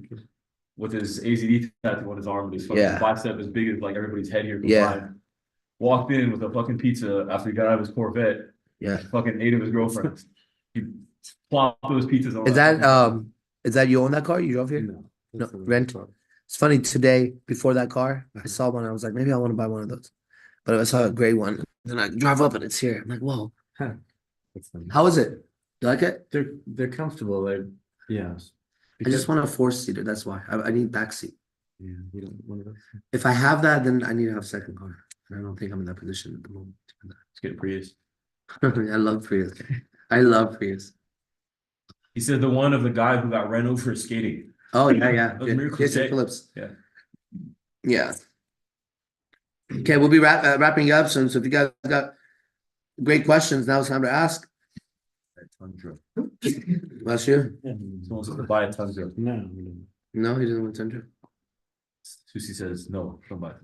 with his AZD tattoo on his arm, with his fucking Yeah. bicep as big as like everybody's head here Yeah. combined. Walked in with a fucking pizza after he got out of his Corvette. Yeah. Fucking ate of his girlfriend. He plopped those pizzas on. Is that you own that car? You drove here? No. No, rent. It's funny today, before that car, I saw one. I was like, maybe I want to buy one of those. But I saw a gray one. Then I drive up and it's here. I'm like, whoa, That's funny. how is it? You like it? They're comfortable, like, yeah. I just want a four-seater. That's why. I need backseat. Yeah, you don't want to. If I have that, then I need to have a second car. I don't think I'm in that position at the moment. Let's get a Prius. I love Prius. I love Prius. He said the one of the guy who got ran over skating. Oh yeah, yeah. That was a miracle Jason day. Phillips. Yeah. Yeah. Okay, we'll be wrapping up soon. So if you guys got great questions, now it's time to ask. Tundra. Last year? Someone wants to buy a Tundra. No. No, he doesn't want Tundra. Susie says, no, don't buy it.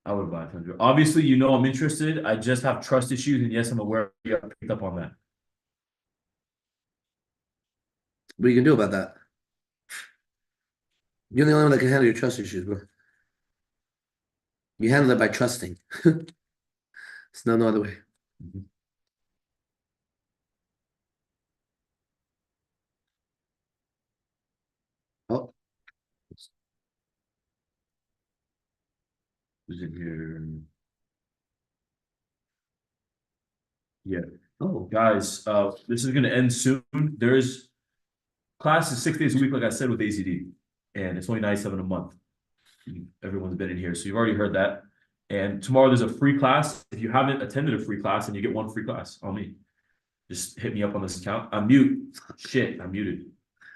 I would buy a Tundra. Obviously, you know I'm interested. I just have trust issues, and yes, I'm aware you got picked up on that. What are you gonna do about that? You're the only one that can handle your trust issues, bro. You handle it by trusting. It's no other way. Oh, Who's in here? Yeah. oh, Guys, this is gonna end soon. There's class is 6 days a week, like I said, with AZD, and it's only 97 a month. Everyone's been in here, so you've already heard that. And tomorrow there's a free class. If you haven't attended a free class, and you get one free class on me. Just hit me up on this account. I'm mute. Shit, I'm muted.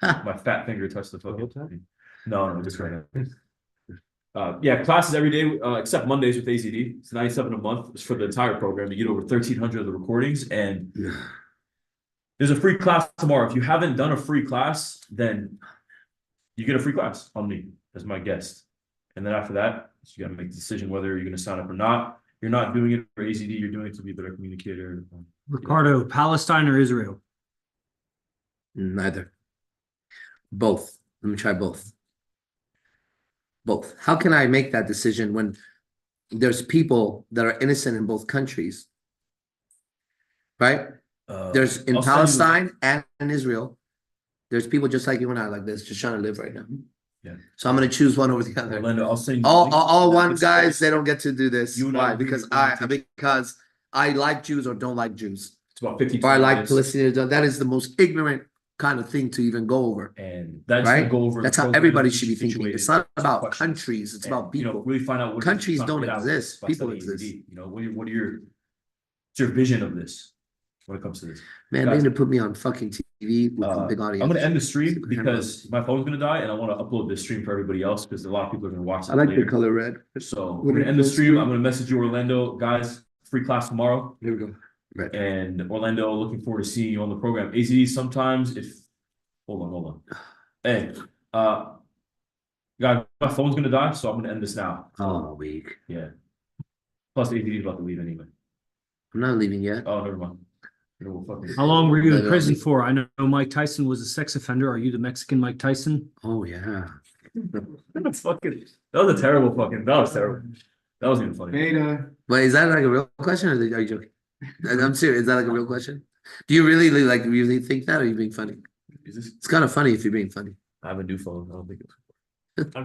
My fat finger touched the fucking thing. No, just right now. Yeah, classes every day, except Mondays with AZD. It's 97 a month. It's for the entire program. You get over 1,300 of the recordings, and there's a free class tomorrow. If you haven't done a free class, then you get a free class on me as my guest. And then after that, you gotta make a decision whether you're gonna sign up or not. You're not doing it for AZD, you're doing it to be a better communicator. Ricardo, Palestine or Israel? neither. Both. Let me try both. Both. How can I make that decision when there's people that are innocent in both countries? Right? There's in I'll send you- Palestine and in Israel. There's people just like you and I like this, just trying to live right now. Yeah. So I'm gonna choose one over the other. Orlando, I'll send you. All one guys, they don't get to do this. You and I Why? agree Because with because I like Jews or don't like Jews. It's about 50. Or I like Palestinians. That is the most ignorant kind of thing to even go over. And that's Right? gonna go over. That's the how program, everybody the should be thinking. situated It's not about questions. countries, it's And, about you know, people. really find out what Countries you're trying to don't get out of exist. this by People studying exist. AZD. You know, what's your vision of this when it comes to this? Man, they Guys, need to put me on fucking TV with a big audience. I'm gonna end the stream Super because my phone's gonna die, and I want to upload this stream for everybody else because a lot of people are gonna watch this I like the later. color red. So What we're gonna are end the those stream. three? I'm gonna message you, Orlando, guys. Free class tomorrow. Here we go. Red. And Orlando, looking forward to seeing you on the program. AZD, sometimes if hold on. Hey, guys, my phone's gonna die, so I'm gonna end this now. Oh, weak. Yeah. Plus AZD is about to leave anyway. I'm not leaving yet. Oh, never mind. We'll fucking- How long were you in Maybe prison I'll- for? I know Mike Tyson was a sex offender. Are you the Mexican Mike Tyson? Oh, yeah. That's fucking. That was a terrible fucking. That was terrible. That wasn't even funny. Beta. Wait, is that like a real question or are you joking? I'm serious. Is that like a real question? Do you really think that or are you being funny? Is this? It's kind of funny if you're being funny. I have a new phone. I don't think it's. I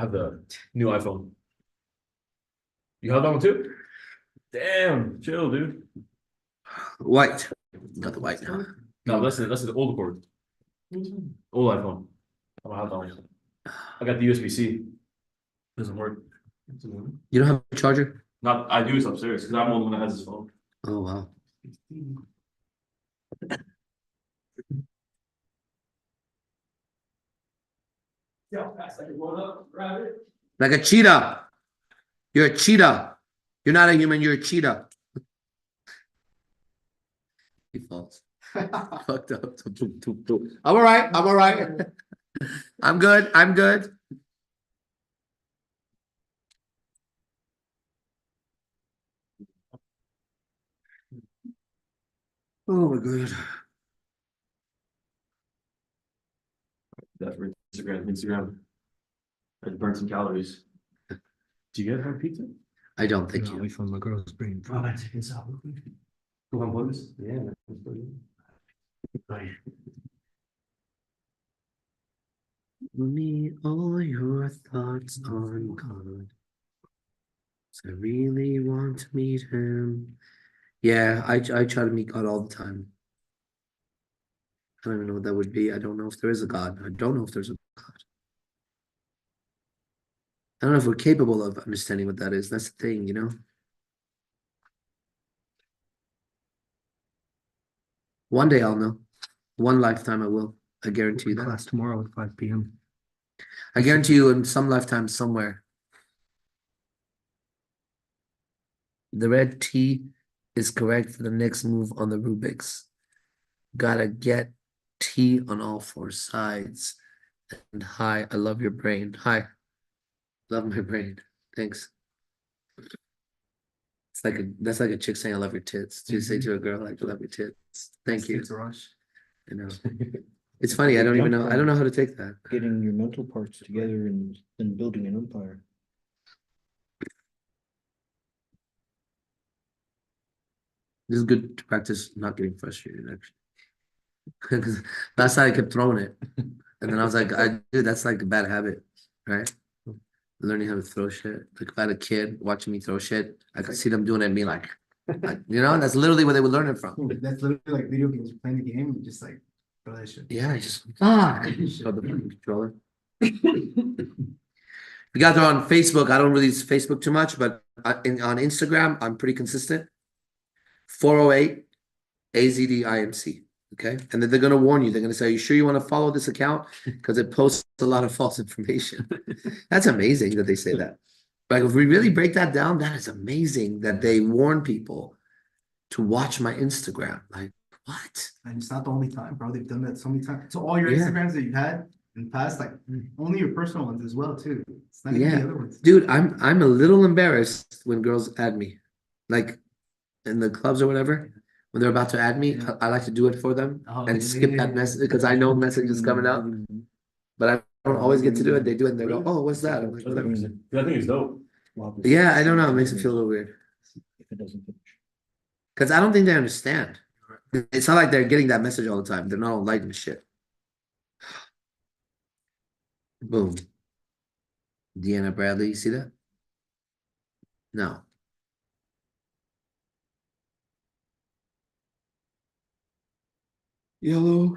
have the new iPhone. You have that one too? Damn, chill, dude. White. Got the white now. No, that's the old cord. Old iPhone. I don't have that one. I got the USB-C. Doesn't work. You don't have a charger? Not, I do, it's upstairs, because I'm the only one that has this phone. Oh, wow. Like a cheetah. You're a cheetah. You're not a human, you're a cheetah. He falls. Fucked up. I'm all right. I'm all right. I'm good. I'm good. Oh my god. That's for Instagram. I had to burn some calories. Do you guys have pizza? I don't think No, you. we found my girl's brain. Oh, I take this out. You want bugs? Yeah. that's what it is. Me, all your thoughts on God. I really want to meet him. Yeah, I try to meet God all the time. I don't even know what that would be. I don't know if there is a God. I don't know if there's a God. I don't know if we're capable of understanding what that is. That's the thing, you know? One day I'll know. One lifetime I will. I guarantee you that. Class tomorrow at 5 p.m. I guarantee you in some lifetime somewhere. The red T is correct for the next move on the Rubik's. Gotta get T on all four sides. And hi, I love your brain. Hi. Love my brain. Thanks. It's like that's like a chick saying I love your tits. To say to a girl like I love your tits. Thank you. It's a rush. I know. It's funny, I don't even know. I don't know how to take that. Getting your mental parts together and then building an empire. This is good to practice not getting frustrated, actually. Because last night I kept throwing it. And then I was like, dude, that's like a bad habit, right? Learning how to throw shit. Like if I had a kid watching me throw shit, I could see them doing it and be like, you know, that's literally where they would learn it from. That's literally like video games. You're playing the game, you just like throw that shit. Yeah, I just throw the fucking controller. You guys are on Facebook. I don't really use Facebook too much, but on Instagram, I'm pretty consistent. 408 AZDIMC. Okay. And then they're going to warn you. They're going to say, are you sure you want to follow this account? Because it posts a lot of false information. That's amazing that they say that. Like, if we really break that down, that is amazing that they warn people to watch my Instagram. Like, what? And it's not the only time, bro. They've done that so many times. So all your Yeah. Instagrams that you've had in the past, like only your personal ones as well, too. It's not even Yeah. the other ones. Dude, I'm a little embarrassed when girls add me. Like, in the clubs or whatever. When they're about to add me, Yeah. I like to do it for them Oh, and yeah, skip yeah, that yeah. message because I know message is coming out. But I don't always get to do it. They do it and they go, oh, what's that? I'm like, whatever. I think it's dope. Yeah, I don't know. It makes it feel a little weird. If it doesn't finish. Because I don't think they understand. It's not like they're getting that message all the time. They're not all liking the shit. Boom. Deanna Bradley, you see that? No. Yellow.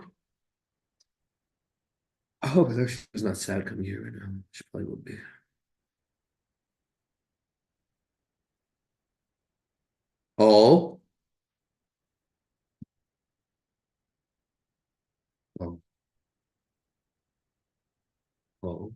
I hope she's not sad coming here right now. She probably will be. Oh. Oh. Oh.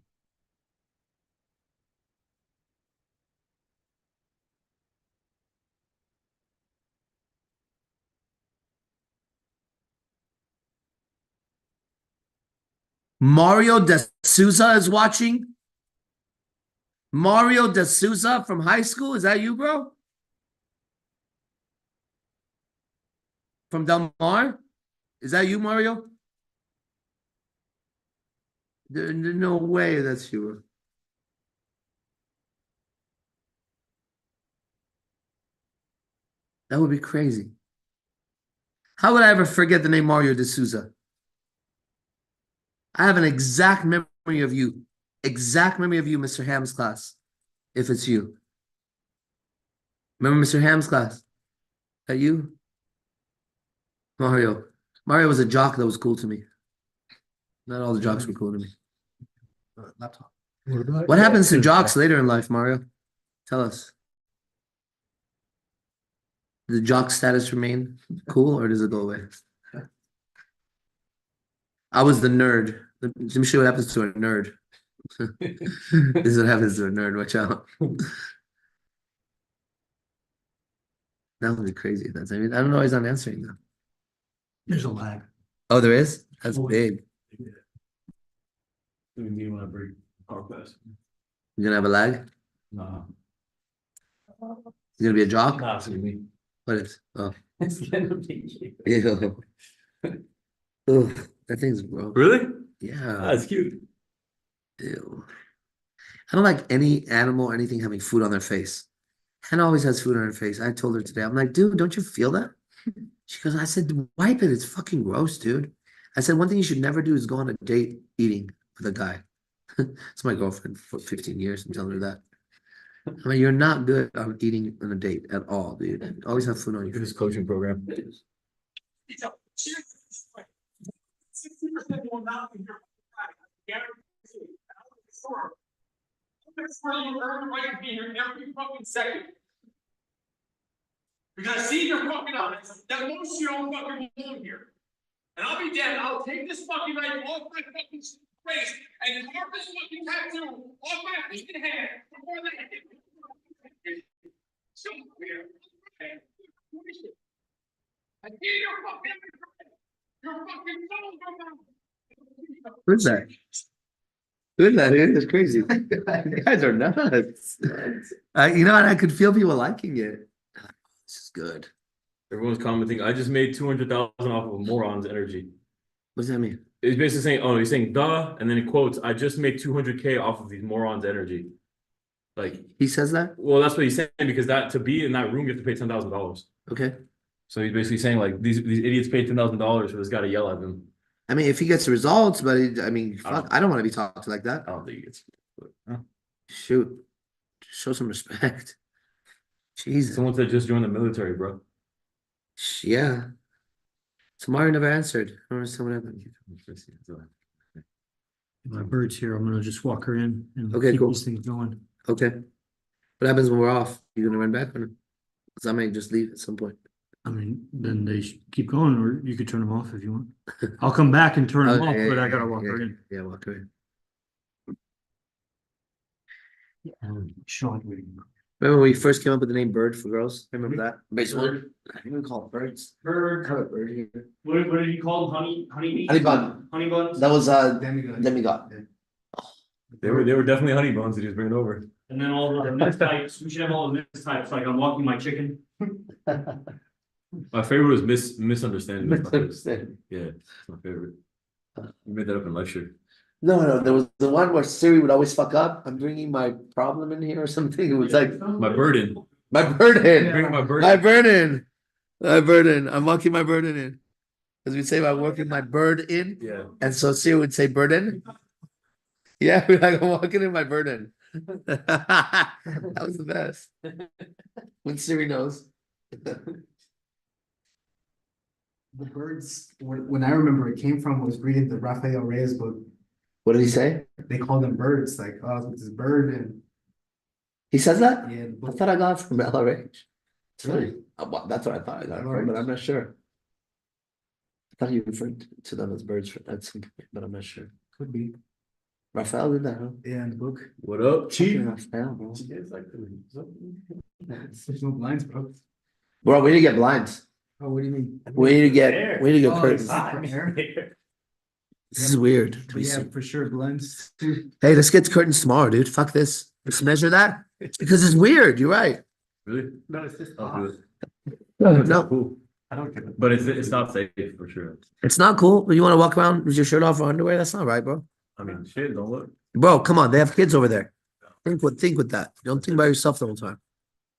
Mario De Souza is watching. Mario De Souza from high school. Is that you, bro? From Del Mar? Is that you, Mario? There's no way that's you. That would be crazy. How would I ever forget the name Mario De Souza? I have an exact memory of you. Exact memory of you, Mr. Ham's class. If it's you. Remember Mr. Ham's class? That you? Mario. Mario was a jock that was cool to me. Not all the jocks were cool to me. Laptop. What happens to jocks later in life, Mario? Tell us. Does the jock status remain cool or does it go away? I was the nerd. Let me show you what happens to a nerd. This is what happens to a nerd. Watch out. That would be crazy. That's, I mean, I don't know why he's not answering though. There's a lag. Oh, there is? That's Oh, big. We need one to break our class. You're gonna have a lag? Nah. It's gonna be a jock? Nah, it's gonna be me. What is? Oh. It's gonna be Ew. Ugh, that thing's broke. Really? Yeah. That's cute. Ew. I don't like any animal or anything having food on their face. Hannah always has food on her face. I told her today, I'm like, dude, don't you feel that? She goes, I said, wipe it. It's fucking gross, dude. I said, one thing you should never do is go on a date eating with a guy. It's my girlfriend for 15 years. I'm telling her that. I mean, you're not good on eating on a date at all, dude. Always have food on your This face. coaching program. Because I see your fucking eyes, that most you don't fucking belong here. And I'll be dead, I'll take this fucking knife off my fucking face and carve this fucking tattoo off my fucking hand before they. So weird. I see your fucking. Your fucking soul. Who's that? Who's that, dude? It's crazy. You guys are nuts. You know what? I could feel people liking it. This is good. Everyone's commenting, I just made 200,000 off of Moron's energy. What does that mean? It's basically saying, oh, he's saying duh, and then he quotes, I just made 200K off of these morons' energy. Like, He says that? well, that's what he's saying, because that to be in that room, you have to pay $10,000. Okay. So he's basically saying, like, these idiots paid $10,000 for this guy to yell at them. I mean, if he gets the results, but I mean, I don't- fuck, I don't want to be talked to like that. I don't think it's. Shoot. Show some respect. Jesus. Someone said just join the military, bro. Yeah. So Mario never answered. I don't understand what happened. My bird's here. I'm gonna just walk her in and Okay, keep cool. these things going. Okay. What happens when we're off? You gonna run back or no? Because I may just leave at some point. I mean, then they should keep going, or you could turn them off if you want. I'll come back and turn them Oh, off, yeah, but I yeah, gotta yeah, walk yeah. her in. Yeah, walk her in. Sean. Remember when we first came up with the name Bird for girls? Remember that? Basically, I think we call it birds. Bird. Have a bird here. What did you call them? Honey Honey bun. Honey buns? That was Demigod. demigod. They were definitely honey buns that he was bringing over. And then all the mix types, we should have all the mix types, like I'm walking my chicken. My favorite was misunderstanding. Misunderstanding. Yeah, it's my favorite. You made that up in lecture. No, there was the one where Siri would always fuck up. I'm bringing my problem in here or something. It was like My burden. my burden. Bring my burden. My burden. My burden. I'm walking my burden in. Because we'd say I'm walking my bird in. Yeah. And so Siri would say burden. Yeah, we're like, I'm walking in my burden. That was the best. When Siri knows. The birds, when I remember it came from was reading the Rafael Reyes book. What did he say? They call them birds, like, oh, this bird and He says that? yeah, the I book. thought I got it from LRH. Really? Well, that's what I thought I got it from, but I'm not sure. I thought you referred to them as birds at some point, but I'm not sure. Could be. Raphael did that, huh? Yeah, in the book. What up, Chief? Raphael, bro. There's no blinds, bro. Bro, we need to get blinds. Oh, what do you mean? We need to get Oh, curtains. it's- This is weird. to be Yeah, seen. for sure, blinds too. Hey, let's get curtains tomorrow, dude. Fuck this. Let's measure that. Because it's weird. You're right. Really? No, it's just. I'll do it. No, Cool. I don't get it. But it's not safe for sure. it's not cool. You want to walk around with your shirt off or underwear? That's not right, bro. I mean, shit, don't look. Bro, come on. They have kids over there. Think with that. Don't think about yourself the whole time.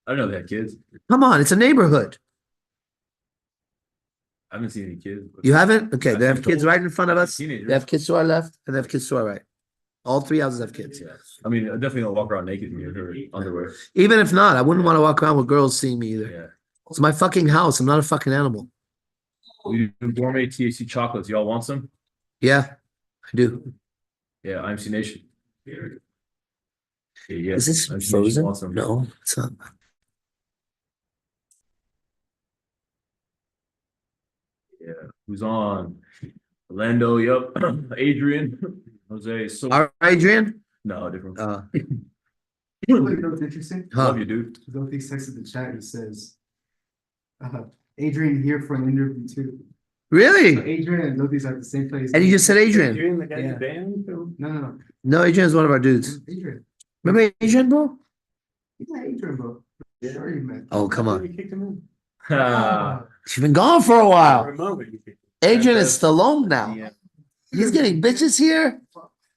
I don't know they had kids. Come on. It's a neighborhood. I haven't seen any kids. but- You haven't? Okay. They have kids right in front of us. Teenagers. They have kids to our left and they have kids to our right. All three houses have kids. Yeah. I mean, I definitely don't walk around naked in your underwear. Even if not, I wouldn't want to walk around with girls seeing me either. Yeah. It's my fucking house. I'm not a fucking animal. We do gourmet THC chocolates. Y'all want some? Yeah, I do. Yeah, IMC Nation. Yeah, yeah. Is this IMC Nation frozen? wants some. No, it's not. Yeah. Who's on? Orlando, yep. Adrian, Jose. So All right, Adrian. No, different. You know what's interesting? Love you, dude. Zothix texted the chat, he says, Adrian here for an interview too. So Really? Adrian and Zothix are at the same place. And you just said Adrian? Adrian, the guy in Yeah. the band? No. No, Adrian's one of our dudes. Adrian. Remember Adrian, bro? Yeah, Adrian, bro. Sure you met. Oh, come on. You kicked him in. Ah, She's been gone for a I while. remember you kicked him. Adrian is Stallone now. Yeah. He's getting bitches here.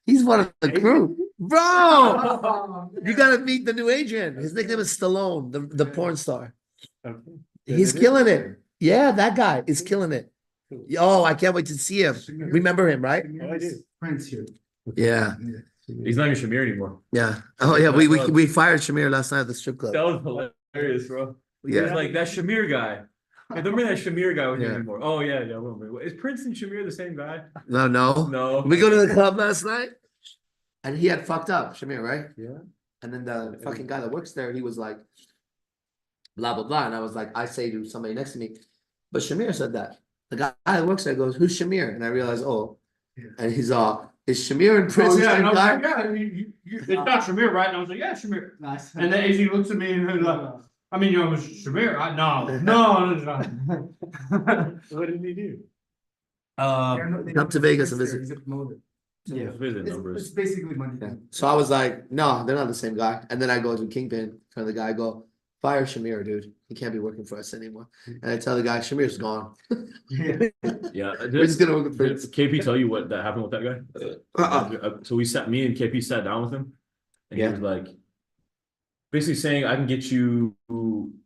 He's one of the crew. Bro, you gotta meet the new Adrian. His nickname is Stallone, the porn star. Okay. He's killing it. Yeah, that guy is killing it. Oh, I can't wait to see him. Remember him, right? Oh, I do. Prince here. Yeah, he's not even Shamir anymore. yeah. Oh, yeah, we fired Shamir last night at the strip club. That was hilarious, bro. Yeah. It's like that Shamir guy. I don't remember that Shamir guy with you Yeah. anymore. Oh yeah, I remember. Is Prince and Shamir the same guy? No, no. No. We go to the club last night and he had fucked up, Shamir, right? Yeah. And then the fucking guy that works there, he was like, blah, blah, blah. And I was like, I say to somebody next to me, but Shamir said that. The guy that works there goes, who's Shamir? And I realized, oh, Yeah. and he's is Shamir and Prince the Oh, yeah, same and I was guy? like, yeah, it's not Shamir, right? And I was like, yeah, Shamir. Nice. And then AZ looks at me and he's like, I mean, it was Shamir. No. What did he do? Come to Vegas and visit. He's a promoter. Yeah. Visit It's numbers. basically money. Yeah. So I was like, no, they're not the same guy. And then I go to Kingpin, tell the guy, I go, fire Shamir, dude. He can't be working for us anymore. And I tell the guy, Shamir's gone. Yeah. Yeah. We're just gonna work with Did Prince. KP tell you what that happened with that guy? So me and KP sat down with him. And he Yeah. was like, basically saying, I can get you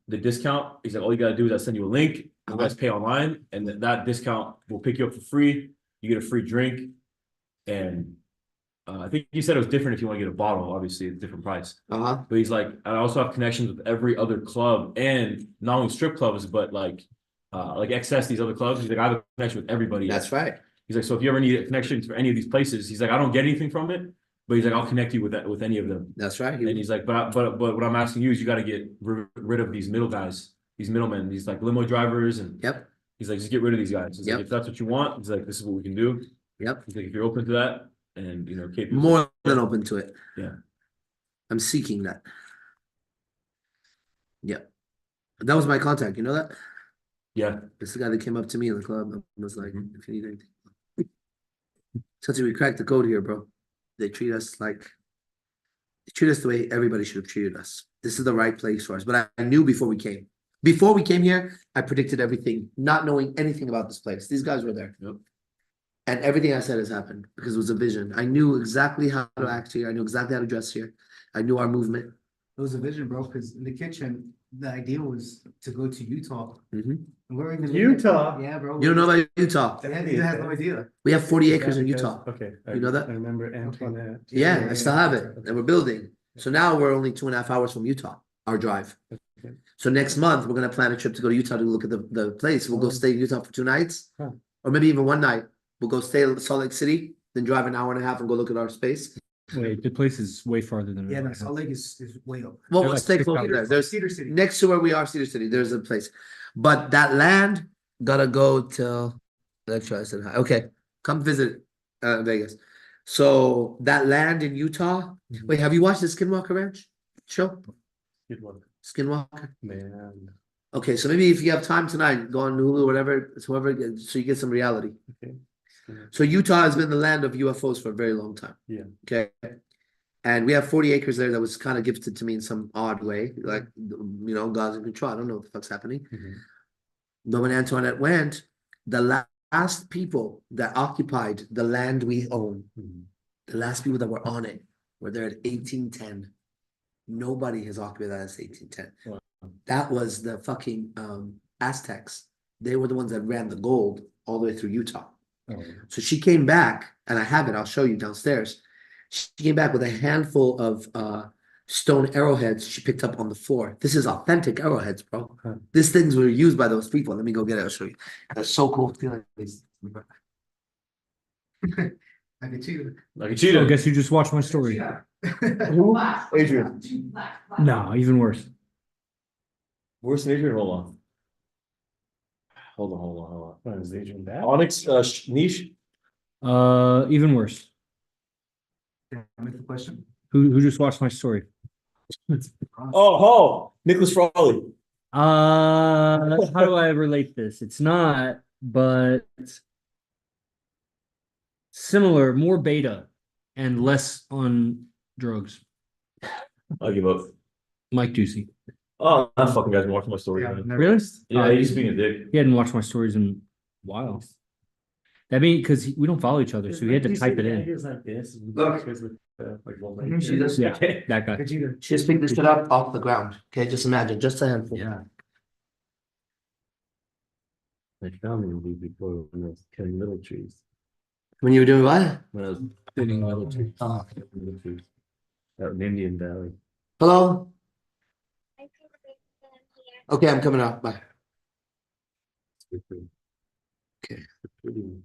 the discount. He's like, all you gotta do is I send you a link. You guys pay online, and that discount will pick you up for free. You get a free drink. And I think he said it was different if you want to get a bottle, obviously, it's a different price. Uh-huh. But he's like, I also have connections with every other club and not only strip clubs, but like XS, these other clubs. He's like, I have a connection with everybody. That's right. He's like, so if you ever need a connection for any of these places, he's like, I don't get anything from it, but he's like, I'll connect you with any of them. That's right. And he's like, but what I'm asking you is you got to get rid of these middle guys, these middlemen, these like limo drivers, and Yep. he's like, just get rid of these guys. He's Yep. like, if that's what you want, he's like, this is what we can do. Yep. He's like, if you're open to that, and you know, KP More than open to it. Yeah. I'm seeking that. Yep. That was my contact, you know that? Yeah. It's the guy that came up to me in the club and was like, Mhm. if you need anything. Since we cracked the code here, bro. They treat us the way everybody should have treated us. This is the right place for us. But I knew before we came. Before we came here, I predicted everything, not knowing anything about this place. These guys were there. Yep. And everything I said has happened because it was a vision. I knew exactly how to act here. I knew exactly how to dress here. I knew our movement. It was a vision, bro, because in the kitchen, the idea was to go to Utah. Mhm. And we're in the Utah? Yeah, bro. You don't know about Utah? Yeah, he has no idea. We have 40 acres in Because- Utah. Okay. You know that? I remember Antoinette. Yeah, I still have it. And we're building. So now we're only 2.5 hours from Utah, our drive. Okay. So next month, we're gonna plan a trip to go to Utah to look at the place. We'll go stay in Utah for 2 nights. Huh. Or maybe even 1 night. We'll go stay in Salt Lake City, then drive an hour and a half and go look at our space. Wait, the place is way farther than. Yeah, no, Salt Lake is way up. Well, They're we'll like stay 6 close hours. there. There's Cedar City. next to where we are, Cedar City, there's a place. But that land gotta go till, let's try, I said hi. Okay, come visit Vegas. So that land in Utah, wait, have you watched the Skinwalker Ranch show? Good one. Skinwalker? Man. Okay, so maybe if you have time tonight, go on Hulu or whatever, so you get some reality. Okay. So Utah has been the land of UFOs for a very long time. Yeah. Okay. And we have 40 acres there that was kind of gifted to me in some odd way, like, God's in control. I don't know what the fuck's happening. Mhm. But when Antoinette went, the last people that occupied the land we own, Mhm. the last people that were on it, were there at 1810. Nobody has occupied that since 1810. Wow. That was the fucking Aztecs. They were the ones that ran the gold all the way through Utah. Oh, So she came back, and I have it, I'll show you downstairs. She came back with a handful of stone arrowheads she picked up on the floor. This is authentic arrowheads, bro. Huh. These things were used by those people. Let me go get it, I'll show you. That's so cool. Feeling these. I can cheat it. Like a I cheetah. guess you just watched my story. Adrian. No, even worse. Where's Adrian? Hold on. what is Adrian back? Onyx niche. Even worse. Make the question. Who just watched my story? Oh, Nicholas Frawley. How do I relate this? It's not, but similar, more beta and less on drugs. I give up. Mike Ducey. Oh, that fucking guy's been watching my story, Yeah, man. never- Really? Yeah, he's being a dick. He hadn't watched my stories in a while. That means because we don't follow each other, so he had to type it in. like this. Look. Like, See this? Yeah, that guy. Just pick this shit up off the ground. Okay, just imagine, just a handful. Yeah. I found him before when I was killing little trees. When you were doing what? When I was thinning little trees. Oh. Little trees. Out in Indian Valley. Hello? Okay, I'm coming out. Bye. Okay. Pretty.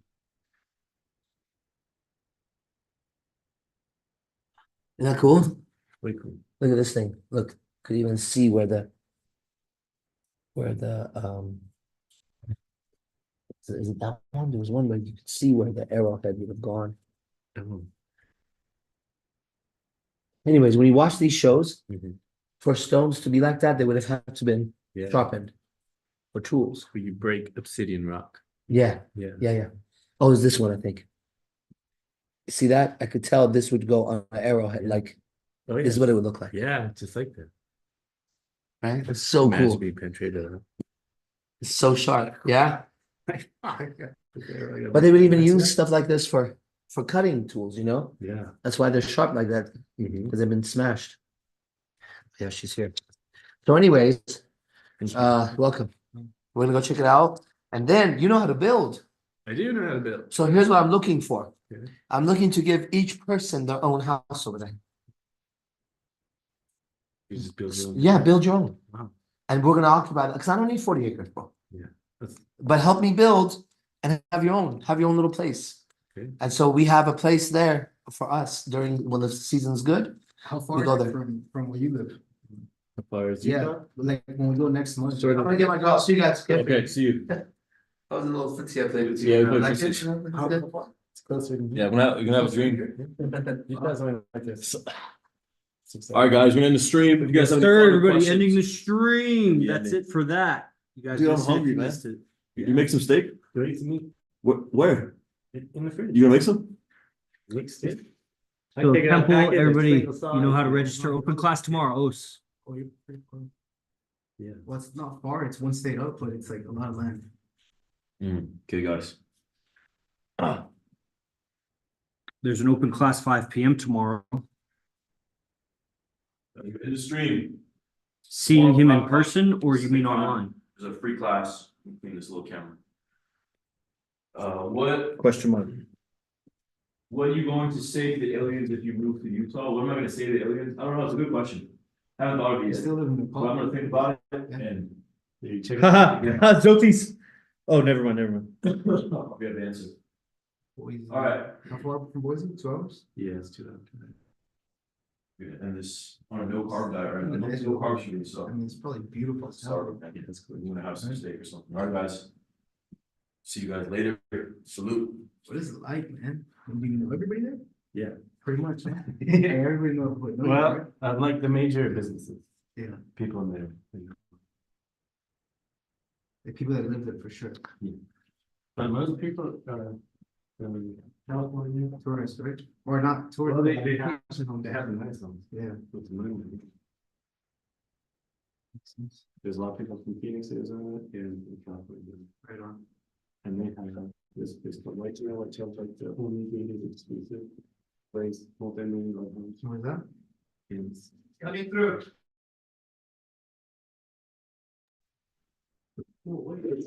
Isn't that cool? Way cool. Look at this thing. Look, could even see where the is it that one? There was one where you could see where the arrowhead would have gone. Oh. Anyways, when you watch these shows, Mhm. for stones to be like that, they would have had to been Yeah. sharpened for tools. Where you break obsidian rock. Yeah, Yeah. yeah. Oh, it's this one, I think. See that? I could tell this would go on an arrowhead, Yeah. like Oh, yeah. this is what it would look like. Yeah, just like that. Right? It's so Imagine cool. being penetrated. It's so sharp. Yeah. But But they would even use stuff like this for cutting tools, you know? Yeah. That's why they're sharp like that, Mhm. because they've been smashed. Yeah, she's here. So anyways, welcome. We're gonna go check it out. And then you know how to build. I do know how to build. So here's what I'm looking for. Okay. I'm looking to give each person their own house over there. You just build your own. Yeah, build your own. Wow. And we're gonna occupy that, because I don't need 40 acres, bro. Yeah. That's But help me build and have your own little place. okay. And so we have a place there for us during when the season's good. How We far go is it there. from where you live? As far as Yeah, like when we go next month. I'm gonna get my girl. See you guys. Okay, see you. That was a little footsie I played with Yeah, you. we played Like footsie. it? Was it good? It's closer than Yeah, we're gonna have a dream. You guys only like this. All right, guys, we're gonna end the stream. If you guys have any Sir, further everybody questions- ending the stream. Yeah, That's man. it for that. You guys Dude, I'm missed it if hungry, you man. missed it. You make some steak? Great to meet Where? in the fridge. You gonna make some? Mixed it. So Temple, everybody, you know how to register. Open class tomorrow. OS. Yeah. Well, it's not far, it's one state up, but it's like a lot of land. Okay, guys. There's an open class 5 p.m. tomorrow. In the stream, Seeing him in person, or you mean online? there's a free class. Let me clean this little camera. What Question mark. are you going to say to the aliens if you move to Utah? What am I gonna say to the aliens? I don't know, it's a good question. Haven't thought of it You yet. still live in the So I'm gonna think about it Yeah. and You check it Haha, out. Zotis. Oh, never mind. I'll be able to answer. Boise. All right. How far from Boise? 2 hours? Yeah, it's too loud. We're gonna end this on a no carb diet, right? No carb stream, so. I mean, it's probably beautiful. Sorry, man. That's cool. You wanna have some steak or something. All right, guys. See you guys later. Salute. What is it like, man? Do you know everybody there? Yeah. Pretty much, man. Yeah, everybody knows. Know you, right? Well, I like the major businesses, Yeah, people in there. the people that live there for sure. But most people, from California. Tourists, right? Or not tourists. Well, they have the nice ones. Yeah. With the money. There's a lot of people from Phoenix, Arizona, and in California. Right on. And they have this called White Trail, which is like the only gated exclusive place, multi-million-dollar homes. Where's that? It's Coming through. Oh, wait.